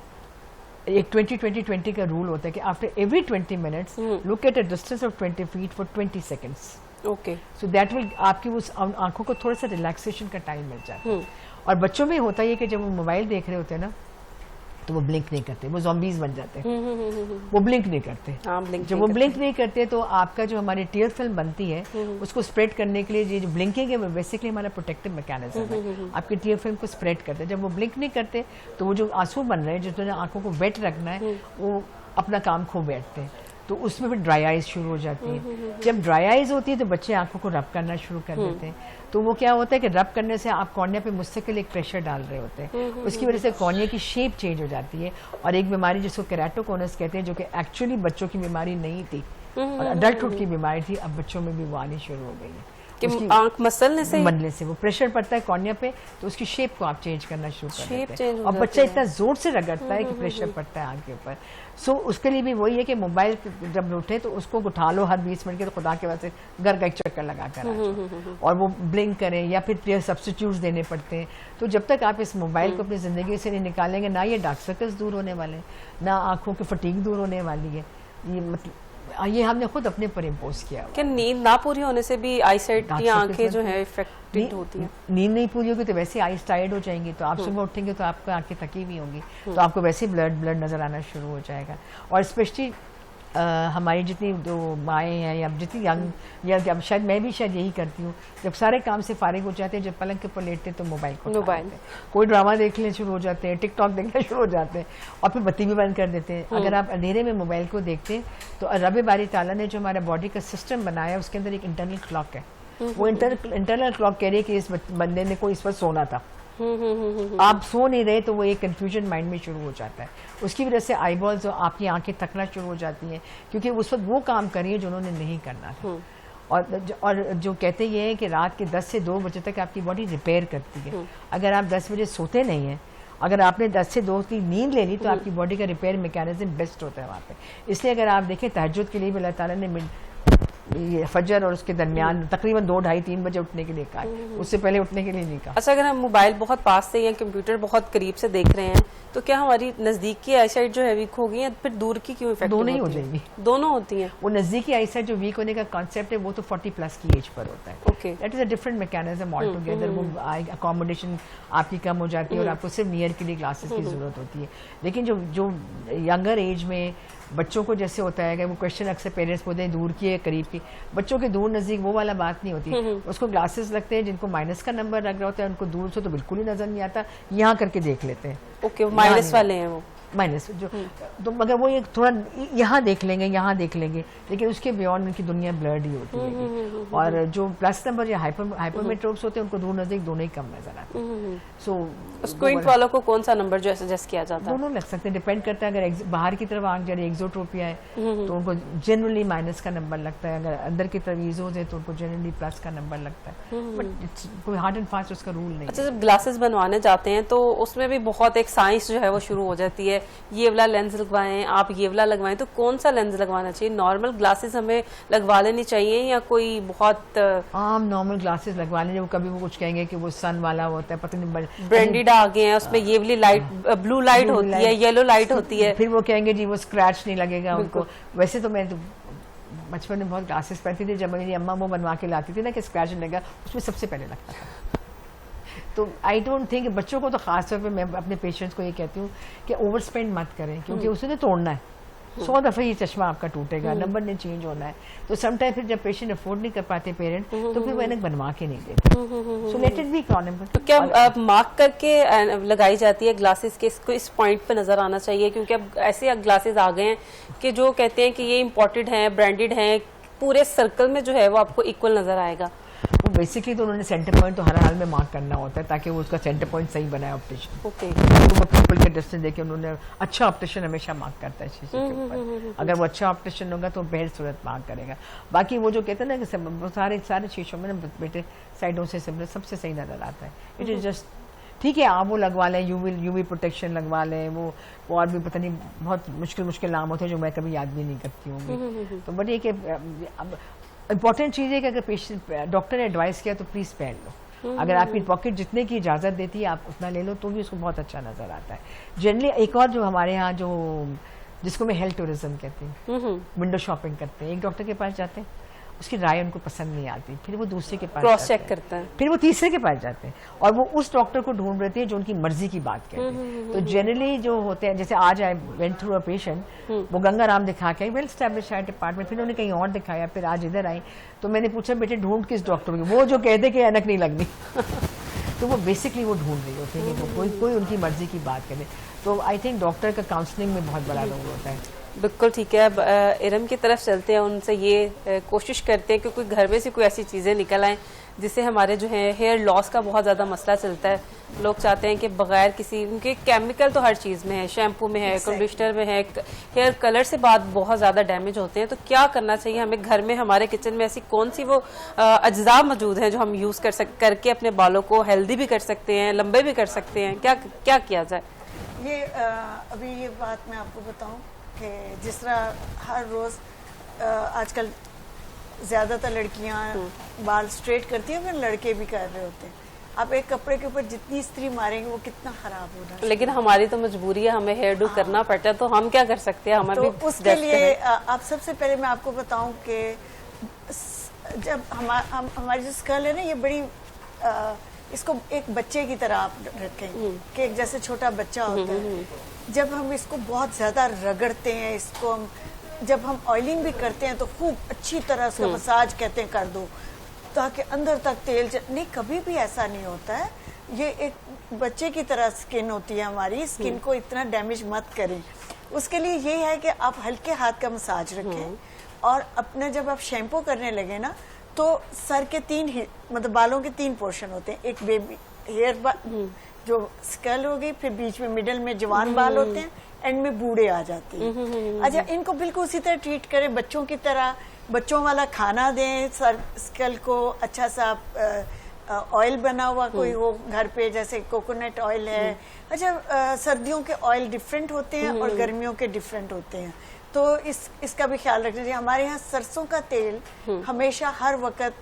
एक 20-20-20 का रूल होता है कि after every 20 minutes look at a distance of 20 feet for 20 seconds. Okay, so that will आपकी उस आंखों को थोड़ा सा रिलैक्सेशन का टाइम मिल जाता है। और बच्चों में होता है कि जब वो मोबाइल देख रहे होते हैं ना, तो वो ब्लिंक नहीं करते, वो ज़ॉम्बीज बन जाते हैं, वो ब्लिंक नहीं करते। जब वो ब्लिंक नहीं करते तो आपका जो हमारी टीयर फिल्म बनती है उसको स्प्रेड करने के लिए ये जो ब्लिंकिंग है वो बेसिकली हमारा प्रोटेक्टिव मैकेनिज्म है, आपकी टीयर फिल्म को स्प्रेड करते हैं। जब वो ब्लिंक नहीं करते तो वो जो आंसू बन रहे हैं, जिसमें आंखों को वेट रखना है, वो अपना काम खो बैठते हैं, तो उसमें फिर ड्राई आइज शुरू हो जाती है। जब ड्राई आइज होती है तो बच्चे आंखों को रब करना शुरू कर देते हैं, तो वो क्या होता है कि रब करने से आप कॉर्निया पे मुस्तकिल एक प्रेशर डाल रहे होते हैं, उसकी वजह से कॉर्निया की शेप चेंज हो जाती है। और एक बीमारी जिसको केराटोकोनस कहते हैं, जो कि एक्चुअली बच्चों की बीमारी नहीं थी और अडल्टहुड की बीमारी थी, अब बच्चों में भी वो आनी शुरू हो गई है। आंख मसलने से वो प्रेशर पड़ता है कॉर्निया पे, तो उसकी शेप को आप चेंज करना शुरू कर देते हैं, और बच्चा इतना जोर से रगड़ता है कि प्रेशर पड़ता है आंख के ऊपर। सो उसके लिए भी वही है कि मोबाइल जब उठे तो उसको उठा लो हर 20 मिनट के, तो खुदा के वजह से घर का एक चक्कर लगा कर और वो ब्लिंक करें, या फिर क्लियर सब्स्टिट्यूट्स देने पड़ते हैं। तो जब तक आप इस मोबाइल को अपनी ज़िंदगी से नहीं निकालेंगे, ना ये डार्क सर्कल्स दूर होने वाले हैं, ना आंखों की फटीग दूर होने वाली है। ये मतलब ये हमने खुद अपने पर इम्पोज किया। क्या नींद ना पूरी होने से भी आईसाइट की आंखें जो है इफेक्टेड होती हैं? नींद नहीं पूरी होगी तो वैसे आईज टायर्ड हो जाएंगी, तो आप सुबह उठेंगे तो आपको आंखें थकी हुई होंगी, तो आपको वैसे ब्लड नजर आना शुरू हो जाएगा। और स्पेशली हमारी जितनी जो माएँ हैं या जितनी यंग या जब शायद मैं भी शायद यही करती हूँ, जब सारे काम से फारिग हो जाते हैं, जब पलंग के ऊपर लेटते हैं तो मोबाइल को उठा लेते हैं। कोई ड्रामा देखने शुरू हो जाते हैं, टिकटॉक देखना शुरू हो जाते हैं और फिर बत्ती भी बंद कर देते हैं। अगर आप अंधेरे में मोबाइल को देखते हैं तो रब बारी ताला ने जो हमारा बॉडी का सिस्टम बनाया उसके अंदर एक इंटरनल क्लॉक है। वो इंटरनल क्लॉक कह रही है कि इस बंदे ने को इस वक्त सोना था। आप सो नहीं रहे तो वो एक कंफ्यूजन माइंड में शुरू हो जाता है। उसकी वजह से आईबॉल्स और आपकी आंखें थकना शुरू हो जाती हैं क्योंकि उस वक्त वो काम करिए जो उन्होंने नहीं करना था। और जो कहते ये हैं कि रात के 10 से 2 बजे तक आपकी बॉडी रिपेयर करती है। अगर आप 10 बजे सोते नहीं हैं, अगर आपने 10 से 2 की नींद ले ली तो आपकी बॉडी का रिपेयर मैकेनिज्म बेस्ट होता है वहाँ पे। इसलिए अगर आप देखें तहज्जुद के लिए भी अल्लाह ताला ने ये फजर और उसके दरमियान तकरीबन 2, 2:30, 3 बजे उठने के लिए कहा, उससे पहले उठने के लिए नहीं कहा। अच्छा, अगर हम मोबाइल बहुत पास से या कंप्यूटर बहुत करीब से देख रहे हैं तो क्या हमारी नजदीक की आईसाइट जो है वीक होगी या फिर दूर की क्यों इफेक्ट? दोनों ही हो जाएंगी। दोनों होती हैं। वो नजदीकी आईसाइट जो वीक होने का कॉन्सेप्ट है वो तो 40+ की एज पर होता है। Okay, that is a different mechanism all together. वो अकोमोडेशन आपकी कम हो जाती है और आपको सिर्फ नियर के लिए ग्लासेस की जरूरत होती है। लेकिन जो यंगर एज में बच्चों को जैसे होता है कि वो क्वेश्चन अक्सर पेरेंट्स बोलते हैं दूर की है करीब की, बच्चों के दूर नजदीक वो वाला बात नहीं होती। उसको ग्लासेस लगते हैं, जिनको माइनस का नंबर लग रहा होता है उनको दूर से तो बिल्कुल ही नजर नहीं आता, यहाँ करके देख लेते हैं। ओके, वो माइनस वाले हैं वो माइनस जो तो मगर वो एक थोड़ा यहाँ देख लेंगे, यहाँ देख लेंगे, लेकिन उसके बियॉन्ड उनकी दुनिया ब्लर्ड ही होती है। और जो प्लस नंबर या हाइपरमेट्रोप्स होते हैं उनको दूर नजदीक दोनों ही कम नजर आते हैं। सो स्क्विंट वालों को कौन सा नंबर जो सजेस्ट किया जाता है? दोनों लग सकते हैं, डिपेंड करता है। अगर बाहर की तरफ आंख जा रही है एक्सोट्रोपिया है तो उनको जनरली माइनस का नंबर लगता है। अगर अंदर की तरफ ईजोज है तो उनको जनरली प्लस का नंबर लगता है। बट कोई हार्ड एंड फास्ट उसका रूल नहीं। अच्छा, जब ग्लासेस बनवाने जाते हैं तो उसमें भी बहुत एक साइंस जो है वो शुरू हो जाती है। ये वाला लेंस लगवाएं, आप ये वाला लगवाएं, तो कौन सा लेंस लगवाना चाहिए? नॉर्मल ग्लासेस हमें लगवा लेनी चाहिए या कोई बहुत आम नॉर्मल ग्लासेस लगवा लेंगे? वो कभी वो कुछ कहेंगे कि वो सन वाला होता है, पता नहीं ब्रांडेड आ गए हैं, उसमें ये वाली लाइट ब्लू लाइट होती है, येलो लाइट होती है, फिर वो कहेंगे जी वो स्क्रैच नहीं लगेगा उनको। वैसे तो मैं बचपन में बहुत ग्लासेस पहनती थी, जब मेरी अम्मा वो बनवा के लाती थी ना कि स्क्रैच नहीं लगेगा, उसमें सबसे पहले लगता था। तो आई डोंट थिंक, बच्चों को तो खास तौर पे मैं अपने पेशेंट्स को ये कहती हूँ कि ओवर स्पेंड मत करें, क्योंकि उसे तो तोड़ना है। 100 दफे ये चश्मा आपका टूटेगा, नंबर ने चेंज होना है। तो समटाइम फिर जब पेशेंट अफोर्ड नहीं कर पाते पेरेंट, तो फिर वो ऐनक बनवा के नहीं देते। So let it be economical. तो क्या मार्क करके लगाई जाती है ग्लासेस के, इसको इस पॉइंट पे नजर आना चाहिए? क्योंकि अब ऐसे ग्लासेस आ गए हैं कि जो कहते हैं कि ये इम्पोर्टेड हैं, ब्रांडेड हैं, पूरे सर्कल में जो है वो आपको इक्वल नजर आएगा। वो बेसिकली तो उन्होंने सेंटर पॉइंट तो हर हाल में मार्क करना होता है ताकि वो उसका सेंटर पॉइंट सही बनाए ऑप्टिशियन। ओके, तो पीपल के डिस्टेंस देके उन्होंने, अच्छा ऑप्टिशियन हमेशा मार्क करता है शीशे के ऊपर। अगर वो अच्छा ऑप्टिशियन होगा तो बेहद सूरत मार्क करेगा। बाकी वो जो कहते हैं ना कि सारे शीशों में ना बेटे साइडों से सबसे सही नजर आता है। इट इज जस्ट ठीक है, आप वो लगवा लें, यूवी प्रोटेक्शन लगवा लें, वो और भी पता नहीं बहुत मुश्किल नाम होते हैं जो मैं कभी याद भी नहीं करती हूँ। तो बट ये कि इंपॉर्टेंट चीज़ है कि अगर पेशेंट डॉक्टर ने एडवाइस किया तो प्लीज़ पहन लो। अगर आपकी पॉकेट जितने की इजाज़त देती है आप उतना ले लो तो भी उसको बहुत अच्छा नज़र आता है। जनरली एक और जो हमारे यहाँ जो जिसको मैं हेल्थ टूरिज्म कहती हूँ, विंडो शॉपिंग करते हैं, एक डॉक्टर के पास जाते हैं, उसकी राय उनको पसंद नहीं आती, फिर वो दूसरे के पास क्रॉस चेक करता है, फिर वो तीसरे के पास जाते हैं और वो उस डॉक्टर को ढूंढ रहे थे जो उनकी मर्जी की बात कहते हैं। तो जनरली जो होते हैं, जैसे आज I went through a patient, वो गंगाराम दिखा के वेल स्टैब्लिश्ड है डिपार्टमेंट, फिर उन्होंने कहीं और दिखाया, फिर आज इधर आई तो मैंने पूछा बेटे ढूंढ किस डॉक्टर की? वो जो कहते कि ऐनक नहीं लगनी तो वो बेसिकली वो ढूंढ रही होती है कि कोई उनकी मर्जी की बात करे। तो आई थिंक डॉक्टर का काउंसलिंग में बहुत बड़ा रोल होता है। बिल्कुल ठीक है। अब इरम की तरफ चलते हैं, उनसे ये कोशिश करते हैं कि कोई घर में से कोई ऐसी चीज़ें निकल आएँ जिससे हमारे जो है हेयर लॉस का बहुत ज़्यादा मसला चलता है। लोग चाहते हैं कि बगैर किसी, उनके केमिकल तो हर चीज़ में है, शैम्पू में है, कंडीशनर में है, हेयर कलर से बाद बहुत ज़्यादा डैमेज होते हैं। तो क्या करना चाहिए हमें? घर में हमारे किचन में ऐसी कौन सी वो अज्जा मौजूद हैं जो हम यूज़ करके अपने बालों को हेल्दी भी कर सकते हैं, लंबे भी कर सकते हैं? क्या किया जाए? ये अभी ये बात मैं आपको बताऊं कि जिस तरह हर रोज़ आजकल ज़्यादातर लड़कियां बाल स्ट्रेट करती हैं, फिर लड़के भी कर रहे होते हैं। आप एक कपड़े के ऊपर जितनी इस्त्री मारेंगे वो कितना खराब हो रहा है। लेकिन हमारी तो मजबूरी है, हमें हेयर डू करना पड़ता है, तो हम क्या कर सकते हैं? हमारे तो उसके लिए आप सबसे पहले मैं आपको बताऊं कि जब हमारी जो स्कल है ना, ये बड़ी इसको एक बच्चे की तरह आप रखें कि एक जैसे छोटा बच्चा होता है। जब हम इसको बहुत ज्यादा रगड़ते हैं, इसको हम जब हम ऑयलिंग भी करते हैं तो खूब अच्छी तरह से मसाज कहते हैं कर दो, ताकि अंदर तक तेल नहीं, कभी भी ऐसा नहीं होता है। ये एक बच्चे की तरह स्किन होती है हमारी, स्किन को इतना डैमेज मत करें। उसके लिए ये है कि आप हल्के हाथ का मसाज रखें, और अपने जब आप शैम्पू करने लगे ना, तो सर के मतलब बालों के 3 पोर्शन होते हैं। एक बेबी हेयर जो स्कल होगी, फिर बीच में मिडल में जवान बाल होते हैं, एंड में बूढ़े आ जाते हैं। अच्छा, इनको बिल्कुल उसी तरह ट्रीट करें, बच्चों की तरह, बच्चों वाला खाना दें, सर स्कल को अच्छा सा ऑयल बना हुआ कोई हो घर पे, जैसे कोकोनट ऑयल है। अच्छा, सर्दियों के ऑयल डिफरेंट होते हैं और गर्मियों के डिफरेंट होते हैं, तो इसका भी ख्याल रखना चाहिए। हमारे यहाँ सरसों का तेल हमेशा हर वक्त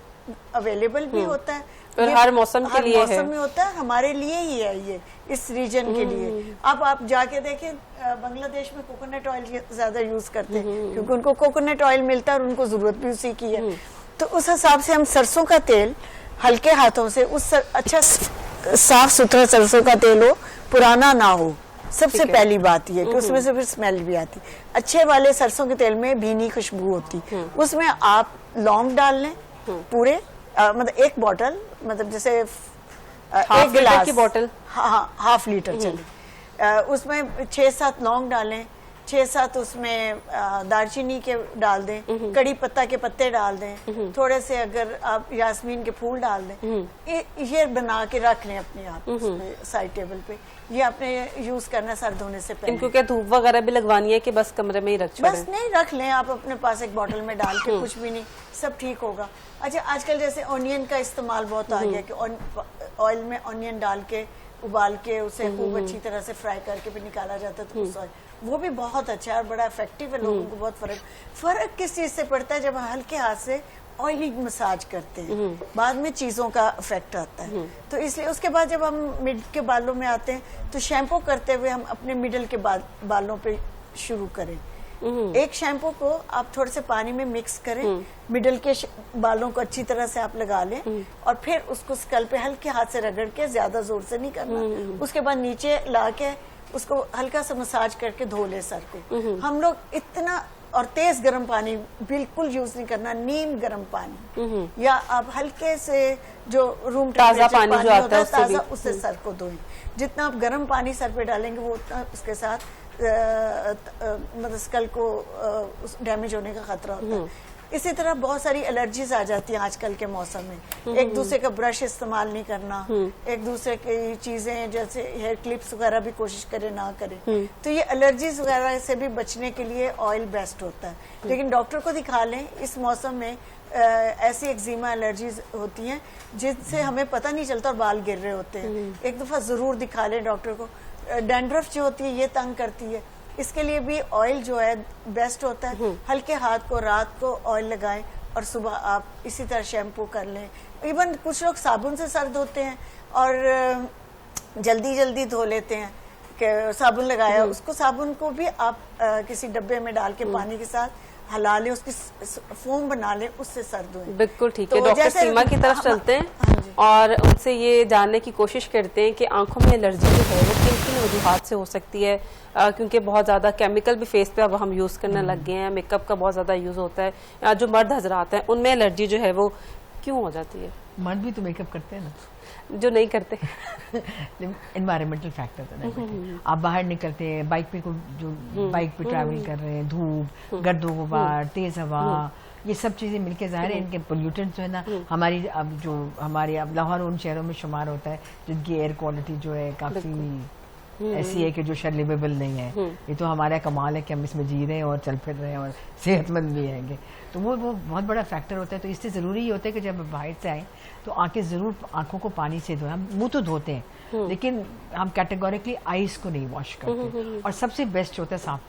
अवेलेबल भी होता है, और हर मौसम के लिए मौसम में होता है, हमारे लिए ही है ये, इस रीजन के लिए। अब आप जाके देखें, बांग्लादेश में कोकोनट ऑयल ज्यादा यूज करते हैं, क्योंकि उनको कोकोनट ऑयल मिलता है और उनको जरूरत भी उसी की है। तो उस हिसाब से हम सरसों का तेल हल्के हाथों से, अच्छा साफ सुथरा सरसों का तेल हो, पुराना ना हो। सबसे पहली बात ये कि उसमें से फिर स्मेल भी आती। अच्छे वाले सरसों के तेल में भीनी खुशबू होती, उसमें आप लौंग डाल लें पूरे, मतलब 1 बॉटल, मतलब जैसे 1 गिलास की बॉटल, हाँ, हाफ लीटर चले, उसमें 6-7 लौंग डालें, 6-7 उसमें दालचीनी के डाल दें, कड़ी पत्ता के पत्ते डाल दें, थोड़े से अगर आप यास्मीन के फूल डाल दें। ये बना के रख लें अपने आप साइड टेबल पे। ये आपने यूज करना सर धोने से पहले। इनको क्या धूप वगैरह भी लगवानी है कि बस कमरे में ही रख छोड़ें? बस नहीं, रख लें आप अपने पास एक बॉटल में डाल के, कुछ भी नहीं, सब ठीक होगा। अच्छा, आजकल जैसे ऑनियन का इस्तेमाल बहुत आ गया कि ऑयल में ऑनियन डाल के उबाल के उसे खूब अच्छी तरह से फ्राई करके फिर निकाला जाता है, तो उस वो भी बहुत अच्छा है और बड़ा इफेक्टिव है। लोगों को बहुत फर्क किस चीज से पड़ता है? जब हम हल्के हाथ से ऑयलिंग मसाज करते हैं, बाद में चीजों का इफेक्ट आता है। तो इसलिए उसके बाद जब हम मिड के बालों में आते हैं, तो शैम्पू करते हुए हम अपने मिडल के बालों पे शुरू करें। एक शैम्पू को आप थोड़े से पानी में मिक्स करें, मिडल के बालों को अच्छी तरह से आप लगा लें, और फिर उसको स्कल पे हल्के हाथ से रगड़ के, ज्यादा जोर से नहीं करना। उसके बाद नीचे ला के उसको हल्का सा मसाज करके धो ले सर को। हम लोग इतना, और तेज गर्म पानी बिल्कुल यूज नहीं करना, नीम गर्म पानी, या आप हल्के से जो रूम ताजा पानी जो आता है ताजा, उससे सर को धोएं। जितना आप गर्म पानी सर पे डालेंगे, वो उतना उसके साथ मतलब स्कल को डैमेज होने का खतरा होता है। इसी तरह बहुत सारी एलर्जीज आ जाती हैं आजकल के मौसम में। एक दूसरे का ब्रश इस्तेमाल नहीं करना, एक दूसरे की चीजें जैसे हेयर क्लिप्स वगैरह भी कोशिश करें ना करें। तो ये एलर्जीज वगैरह से भी बचने के लिए ऑयल बेस्ट होता है। लेकिन डॉक्टर को दिखा लें, इस मौसम में ऐसी एक्जिमा एलर्जीज होती हैं जिनसे हमें पता नहीं चलता और बाल गिर रहे होते हैं। एक दफा जरूर दिखा लें डॉक्टर को। डैंड्रफ जो होती है ये तंग करती है, इसके लिए भी ऑयल जो है बेस्ट होता है। हल्के हाथ को रात को ऑयल लगाएं और सुबह आप इसी तरह शैम्पू कर लें। इवन कुछ लोग साबुन से सर धोते हैं और जल्दी जल्दी धो लेते हैं कि साबुन लगाया, उसको साबुन को भी आप किसी डब्बे में डाल के पानी के साथ हला लें, उसकी फोम बना लें, उससे सर धोएं। बिल्कुल ठीक है। डॉक्टर सीमा की तरफ चलते हैं और उनसे ये जानने की कोशिश करते हैं कि आंखों में एलर्जी जो है वो किन किन वजूहात से हो सकती है, क्योंकि बहुत ज़्यादा केमिकल भी फेस पे अब हम यूज़ करने लग गए हैं, मेकअप का बहुत ज़्यादा यूज़ होता है। जो मर्द हजरात हैं उनमें एलर्जी जो है वो क्यों हो जाती है? मर्द भी तो मेकअप करते हैं ना, जो नहीं करते। एनवायरमेंटल फैक्टर है। आप बाहर निकलते हैं, बाइक पे जो बाइक पे ट्रैवल कर रहे हैं, धूप, गर्दो गुबार, तेज हवा, ये सब चीजें मिलके जाहिर है इनके पोल्यूटेंट जो है ना, हमारी अब लाहौर उन शहरों में शुमार होता है जिनकी एयर क्वालिटी जो है काफी ऐसी है कि जो शायद लिवेबल नहीं है। ये तो हमारा कमाल है कि हम इसमें जी रहे हैं और चल फिर रहे हैं और सेहतमंद भी हैंगे, तो वो बहुत बड़ा फैक्टर होता है। तो इससे ज़रूरी ये होता है कि जब बाहर से आए तो आंखों को पानी से धोएं। हम मुंह तो धोते हैं लेकिन हम कैटेगोरिकली आईज को नहीं वॉश करते। और सबसे बेस्ट होता है साफ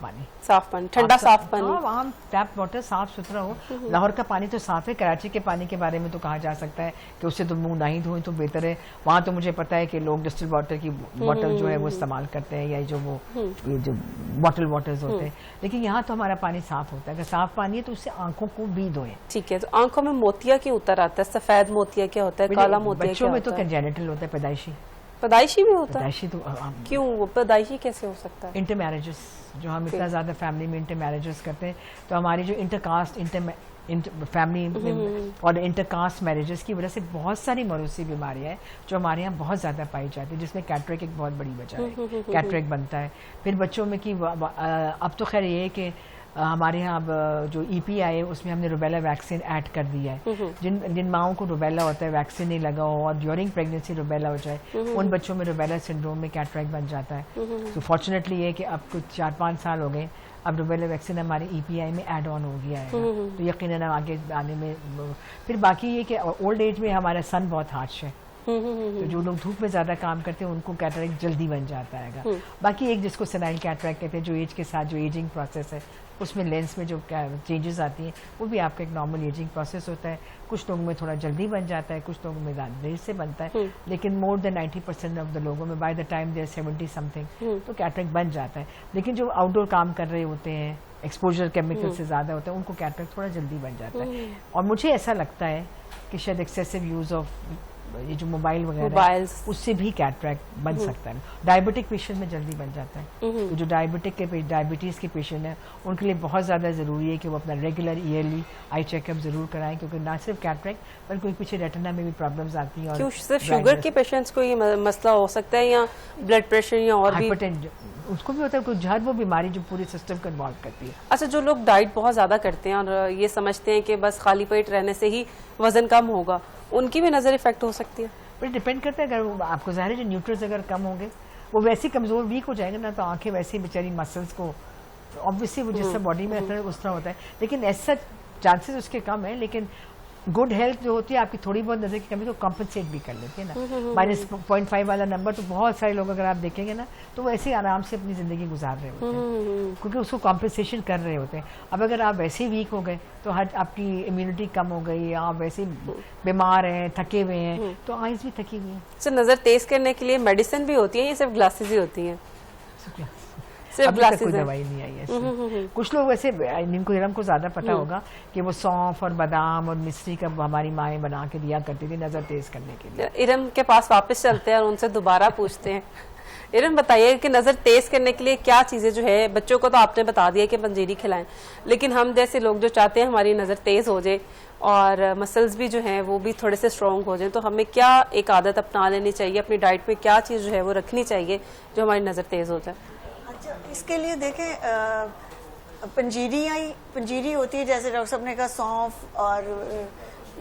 पानी, ठंडा साफ पानी। वहाँ टैप वाटर साफ सुथरा हो। लाहौर का पानी तो साफ है, कराची के पानी के बारे में तो कहा जा सकता है कि उससे तो मुंह नहीं धोएं तो बेहतर है। वहाँ तो मुझे पता है कि लोग डिस्टिल वाटर की बॉटल जो है वो इस्तेमाल करते हैं, या जो बॉटल वाटर्स होते हैं, लेकिन यहाँ तो हमारा पानी साफ होता है। अगर साफ पानी है तो उससे आंखों को भी धोएं। ठीक है। तो आंखों में मोतिया क्यों उतर आता है? सफेद मोतिया क्या होता है, काला मोतिया बच्चों में तो कंजेनिटल होता है, पैदाइशी। पैदाइशी भी होता है? पैदाइशी तो क्यों, वो पैदाइशी कैसे हो सकता है? इंटर मैरिजेस, जो हम इतना ज़्यादा फैमिली में इंटर मैरिजेस करते हैं, तो हमारी जो इंटरकास्ट फैमिली और इंटरकास्ट मैरिजेस की वजह से बहुत सारी मौरूसी बीमारियां हैं जो हमारे यहाँ बहुत ज़्यादा पाई जाती है, जिसमें कैटरेक्ट एक बहुत बड़ी वजह है। कैटरेक्ट बनता है फिर बच्चों में कि अब तो खैर ये है कि हमारे यहाँ अब जो EPI है उसमें हमने रूबेला वैक्सीन ऐड कर दिया है। जिन माओं को रूबेला होता है, वैक्सीन नहीं लगा हो और ड्यूरिंग प्रेगनेंसी रूबेला हो जाए, उन बच्चों में रूबेला सिंड्रोम में कैटरेक्ट बन जाता है। तो फॉर्चुनेटली ये कि अब कुछ 4-5 साल हो गए, अब रूबेला वैक्सीन हमारे EPI में ऐड ऑन हो गया है, तो यकीनन आगे आने में। फिर बाकी ये कि ओल्ड एज में हमारा सन बहुत हार्श है, तो जो लोग धूप में ज़्यादा काम करते हैं उनको कैटरेक्ट जल्दी बन जाता है। बाकी एक जिसको सेनाइल कैटरेक्ट कहते हैं, जो एज के साथ जो एजिंग प्रोसेस है उसमें लेंस में जो चेंजेस आती हैं वो भी आपका एक नॉर्मल एजिंग प्रोसेस होता है। कुछ लोगों में थोड़ा जल्दी बन जाता है, कुछ लोगों में देर से बनता है, लेकिन मोर देन 90% ऑफ द लोगों में by the time they 70 something तो कैटरेक्ट बन जाता है। लेकिन जो आउटडोर काम कर रहे होते हैं, एक्सपोजर केमिकल से ज़्यादा होता है, उनको कैटरेक्ट थोड़ा जल्दी बन जाता है। और मुझे ऐसा लगता है कि शायद एक्सेसिव यूज़ ऑफ ये जो मोबाइल वगैरह उससे भी कैटरेक्ट बन सकता है। डायबिटिक पेशेंट में जल्दी बन जाता है, तो जो डायबिटीज़ के पेशेंट हैं उनके लिए बहुत ज़्यादा ज़रूरी है कि वो अपना रेगुलर ईयरली आई चेकअप ज़रूर कराएं, क्योंकि ना सिर्फ कैटरेक्ट बल्कि पीछे रेटिना में भी प्रॉब्लम्स आती हैं। क्यों सिर्फ शुगर के पेशेंट्स को ये मसला हो सकता है या ब्लड प्रेशर या और भी? उसको भी होता है, कुछ हर वो बीमारी जो पूरे सिस्टम को इन्वॉल्व करती है। अच्छा, जो लोग डाइट बहुत ज़्यादा करते हैं और ये समझते हैं कि बस खाली पेट रहने से ही वजन कम होगा, उनकी भी नज़र इफेक्ट हो सकती है? बट डिपेंड करता है, अगर आपको ज़ाहिर है जो न्यूट्रिएंट्स अगर कम होंगे वो वैसे कमज़ोर वीक हो जाएंगे ना, तो आंखें वैसे ही बेचारी मसल्स को ऑब्वियसली वो जिससे बॉडी में असर उस तरह होता है, लेकिन ऐसा चांसेस उसके कम है। लेकिन गुड हेल्थ जो होती है आपकी थोड़ी बहुत नजर की कमी को कॉम्पनसेट भी कर लेती है ना। -0.5 वाला नंबर तो बहुत सारे लोग अगर आप देखेंगे ना तो वो ऐसे आराम से अपनी जिंदगी गुजार रहे होते हैं, क्योंकि उसको कॉम्पनसेशन कर रहे होते हैं। अब अगर आप वैसे ही वीक हो गए तो आपकी इम्यूनिटी कम हो गई, आप वैसे बीमार हैं, थके हुए हैं, तो आइज भी थकी हुई है। सर, नजर तेज करने के लिए मेडिसिन भी होती है या सिर्फ ग्लासेस ही होती हैं? सिर्फ ग्लासेस, कोई दवाई नहीं आई है। कुछ लोग वैसे इनको इरम को ज्यादा पता होगा कि वो सौंफ और बादाम और मिश्री का हमारी माएँ बना के दिया करती थी नजर तेज करने के लिए। इरम के पास वापस चलते हैं और उनसे दोबारा पूछते हैं। इरम, बताइए कि नजर तेज करने के लिए क्या चीजें जो है, बच्चों को तो आपने बता दिया कि पंजीरी खिलाएं, लेकिन हम जैसे लोग जो चाहते हैं हमारी नजर तेज हो जाए और मसल्स भी जो हैं वो भी थोड़े से स्ट्रॉन्ग हो जाएं, तो हमें क्या एक आदत अपना लेनी चाहिए? अपनी डाइट में क्या चीज़ जो है वो रखनी चाहिए जो हमारी नज़र तेज़ हो जाए? अच्छा, इसके लिए देखें, पंजीरी होती है, जैसे डॉक्टर साहब ने कहा, सौंफ और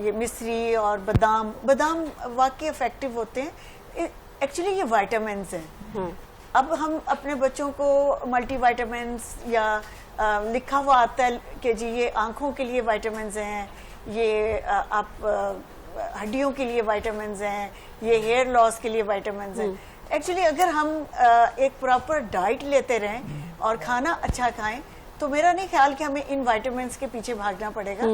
ये मिश्री और बादाम वाकई इफेक्टिव होते हैं। एक्चुअली ये विटामिन्स हैं। अब हम अपने बच्चों को मल्टीविटामिन्स या लिखा हुआ आता है कि जी ये आंखों के लिए विटामिन्स हैं, ये आप हड्डियों के लिए विटामिन्स हैं, ये हेयर लॉस के लिए विटामिन्स हैं। एक्चुअली अगर हम एक प्रॉपर डाइट लेते रहें और खाना अच्छा खाएं तो मेरा नहीं ख्याल कि हमें इन विटामिन्स के पीछे भागना पड़ेगा।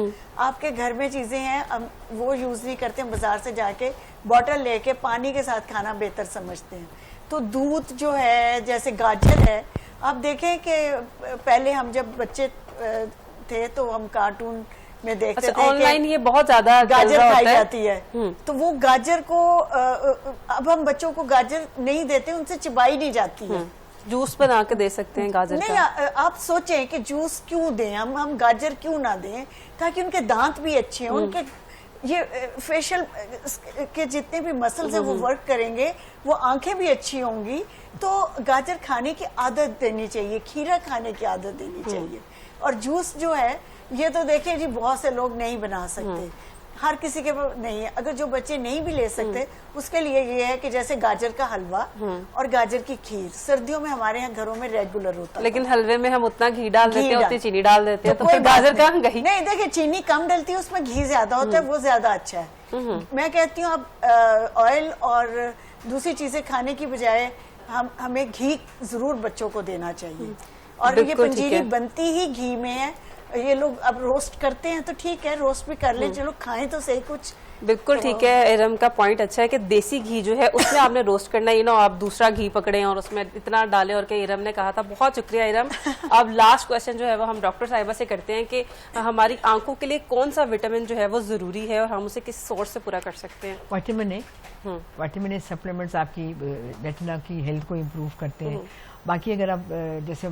आपके घर में चीजें हैं, हम वो यूज नहीं करते, हम बाजार से जाके बॉटल लेके पानी के साथ खाना बेहतर समझते हैं। तो दूध जो है, जैसे गाजर है, आप देखें कि पहले हम जब बच्चे थे तो हम कार्टून में देखते थे ऑनलाइन ये बहुत ज्यादा गाजर खाई जाती है, तो वो गाजर को अब हम बच्चों को गाजर नहीं देते, उनसे चिबाई नहीं जाती है। जूस बना के दे सकते हैं गाजर नहीं, आप सोचें कि जूस क्यों दें, हम गाजर क्यों ना दें, ताकि उनके दांत भी अच्छे हैं, उनके ये फेशियल के जितने भी मसल्स हैं वो वर्क करेंगे, वो आंखें भी अच्छी होंगी। तो गाजर खाने की आदत देनी चाहिए, खीरा खाने की आदत देनी चाहिए। और जूस जो है ये तो देखिए जी बहुत से लोग नहीं बना सकते, हर किसी के नहीं है। अगर जो बच्चे नहीं भी ले सकते उसके लिए ये है कि जैसे गाजर का हलवा और गाजर की खीर सर्दियों में हमारे यहाँ घरों में रेगुलर होता है। लेकिन हलवे में हम उतना घी डाल देते हैं, उतनी चीनी डाल देते हैं, तो फिर गाजर कहाँ गई? नहीं, देखिए चीनी कम डलती है, उसमें घी ज्यादा होता है, वो ज्यादा अच्छा है। मैं कहती हूँ आप ऑयल और दूसरी चीजें खाने की बजाय हमें घी जरूर बच्चों को देना चाहिए। और ये पंजीरी बनती ही घी में है। ये लोग अब रोस्ट करते हैं तो ठीक है, रोस्ट भी कर ले, चलो खाएं तो सही कुछ। बिल्कुल ठीक है। इरम का पॉइंट अच्छा है कि देसी घी जो है उसमें आपने रोस्ट करना है, आप दूसरा घी पकड़े और उसमें इतना डालें। और क्या इरम ने कहा था, बहुत शुक्रिया इरम। अब लास्ट क्वेश्चन जो है वो हम डॉक्टर साहिबा से करते हैं कि हमारी आंखों के लिए कौन सा विटामिन जो है वो जरूरी है और हम उसे किस सोर्स से पूरा कर सकते हैं? Vitamin A vitamin A supplements आपकी रेटिना की हेल्थ को इम्प्रूव करते हैं। बाकी अगर आप जैसे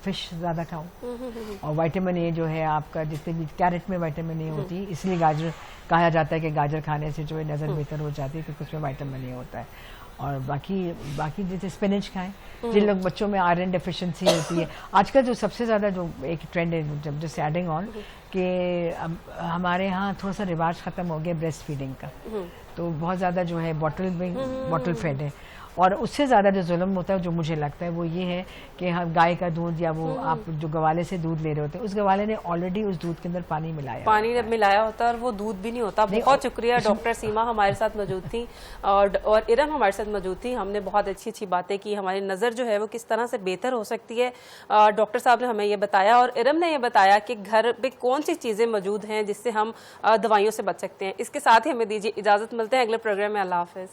फिश ज़्यादा खाओ, और विटामिन ए जो है आपका, जितने भी कैरेट में विटामिन ए होती है, इसलिए गाजर कहा जाता है कि गाजर खाने से जो है नज़र बेहतर हो जाती है, क्योंकि उसमें विटामिन ए होता है। और बाकी जैसे स्पिनच खाएं, जिन लोग बच्चों में आयरन डेफिशिएंसी होती है। आजकल जो सबसे ज़्यादा जो एक ट्रेंड है, जब जैसे एडिंग ऑन कि हमारे यहाँ थोड़ा सा रिवाज ख़त्म हो गया ब्रेस्ट फीडिंग का, तो बहुत ज़्यादा जो है बॉटल फेड है। और उससे ज़्यादा जो जुल्म होता है, जो मुझे लगता है, वो ये है कि हम गाय का दूध या वो आप जो गवाले से दूध ले रहे होते हैं, उस गवाले ने ऑलरेडी उस दूध के अंदर पानी मिलाया होता है और वो दूध भी नहीं होता। बहुत शुक्रिया, डॉक्टर सीमा हमारे साथ मौजूद थी और इरम हमारे साथ मौजूद थी। हमने बहुत अच्छी अच्छी बातें की, हमारी नज़र जो है वो किस तरह से बेहतर हो सकती है डॉक्टर साहब ने हमें ये बताया, और इरम ने ये बताया कि घर पे कौन सी चीज़ें मौजूद हैं जिससे हम दवाइयों से बच सकते हैं। इसके साथ ही हमें दीजिए इजाज़त, मिलते हैं अगले प्रोग्राम में। अल्लाह हाफिज़।